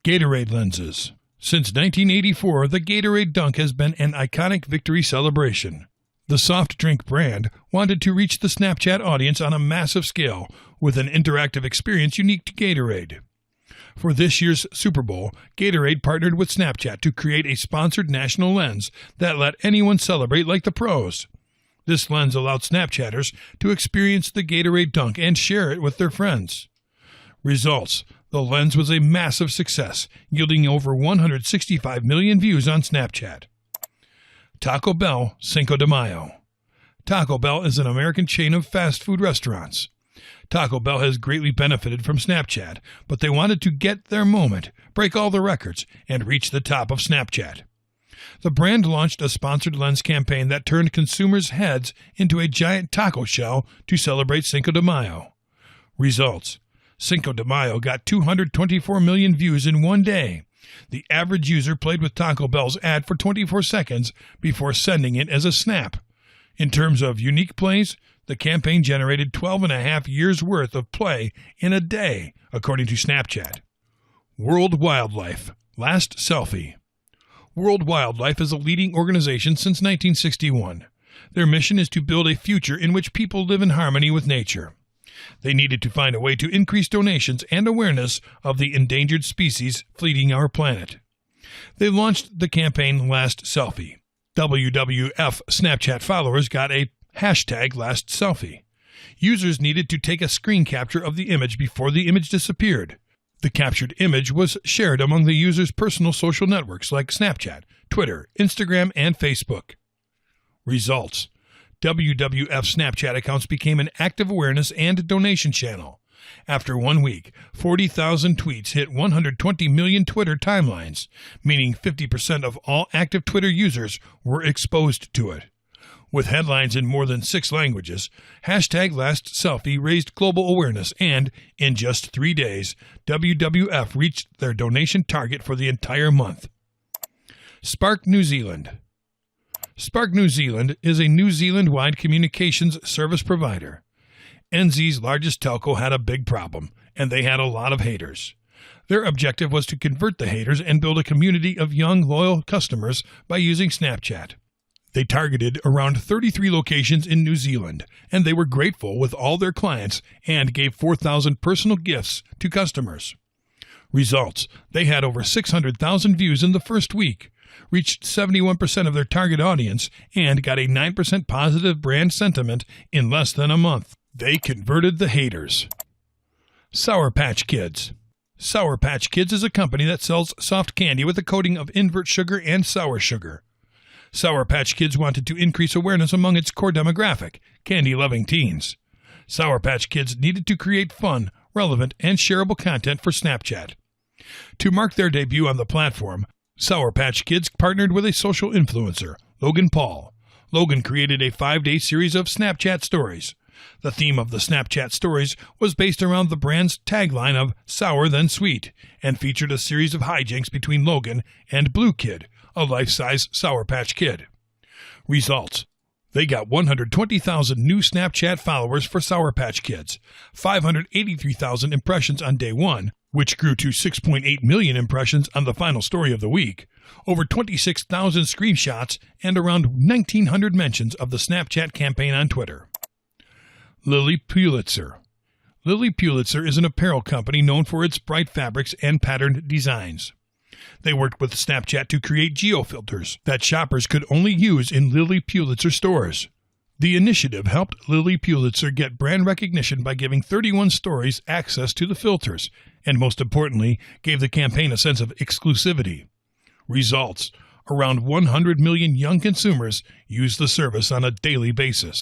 Gatorade lenses. Since 1984, the Gatorade Dunk has been an iconic victory celebration. The soft drink brand wanted to reach the Snapchat audience on a massive scale with an interactive experience unique to Gatorade. For this year's Super Bowl, Gatorade partnered with Snapchat to create a sponsored national lens that let anyone celebrate like the pros. This lens allowed Snapchatters to experience the Gatorade Dunk and share it with their friends. Results. The lens was a massive success, yielding over 165 million views on Snapchat. Taco Bell, Cinco de Mayo. Taco Bell is an American chain of fast food restaurants. Taco Bell has greatly benefited from Snapchat, but they wanted to get their moment, break all the records, and reach the top of Snapchat. The brand launched a sponsored lens campaign that turned consumers' heads into a giant taco shell to celebrate Cinco de Mayo. Results. Cinco de Mayo got 224 million views in one day. The average user played with Taco Bell's ad for 24 seconds before sending it as a snap. In terms of unique plays, the campaign generated 12.5 years' worth of play in a day, according to Snapchat. World Wildlife. Last selfie. World Wildlife is a leading organization since 1961. Their mission is to build a future in which people live in harmony with nature. They needed to find a way to increase donations and awareness of the endangered species fleeing our planet. They launched the campaign Last Selfie. WWF Snapchat followers got a hashtag Last Selfie. Users needed to take a screen capture of the image before the image disappeared. The captured image was shared among the user's personal social networks like Snapchat, Twitter, Instagram, and Facebook. Results. WWF Snapchat accounts became an active awareness and donation channel. After 1 week, 40,000 tweets hit 120 million Twitter timelines, meaning 50% of all active Twitter users were exposed to it. With headlines in more than 6 languages, hashtag Last Selfie raised global awareness and, in just 3 days, WWF reached their donation target for the entire month. Spark New Zealand. Spark New Zealand is a New Zealand-wide communications service provider. NZ's largest telco had a big problem, and they had a lot of haters. Their objective was to convert the haters and build a community of young, loyal customers by using Snapchat. They targeted around 33 locations in New Zealand, and they were grateful with all their clients and gave 4,000 personal gifts to customers. Results. They had over 600,000 views in the first week, reached 71% of their target audience, and got a 9% positive brand sentiment in less than a month. They converted the haters. Sour Patch Kids. Sour Patch Kids is a company that sells soft candy with a coating of invert sugar and sour sugar. Sour Patch Kids wanted to increase awareness among its core demographic, candy-loving teens. Sour Patch Kids needed to create fun, relevant, and shareable content for Snapchat. To mark their debut on the platform, Sour Patch Kids partnered with a social influencer, Logan Paul. Logan created a 5-day series of Snapchat stories. The theme of the Snapchat stories was based around the brand's tagline of sour then sweet, and featured a series of hijinks between Logan and Blue Kid, a life-size Sour Patch Kid. Results: they got 120,000 new Snapchat followers for Sour Patch Kids, 583,000 impressions on day one, which grew to 6.8 million impressions on the final story of the week, over 26,000 screenshots, and around 1,900 mentions of the Snapchat campaign on Twitter. Lilly Pulitzer. Lilly Pulitzer is an apparel company known for its bright fabrics and patterned designs. They worked with Snapchat to create geofilters that shoppers could only use in Lilly Pulitzer stores. The initiative helped Lilly Pulitzer get brand recognition by giving 31 stories access to the filters, and most importantly, gave the campaign a sense of exclusivity. Results: around 100 million young consumers use the service on a daily basis.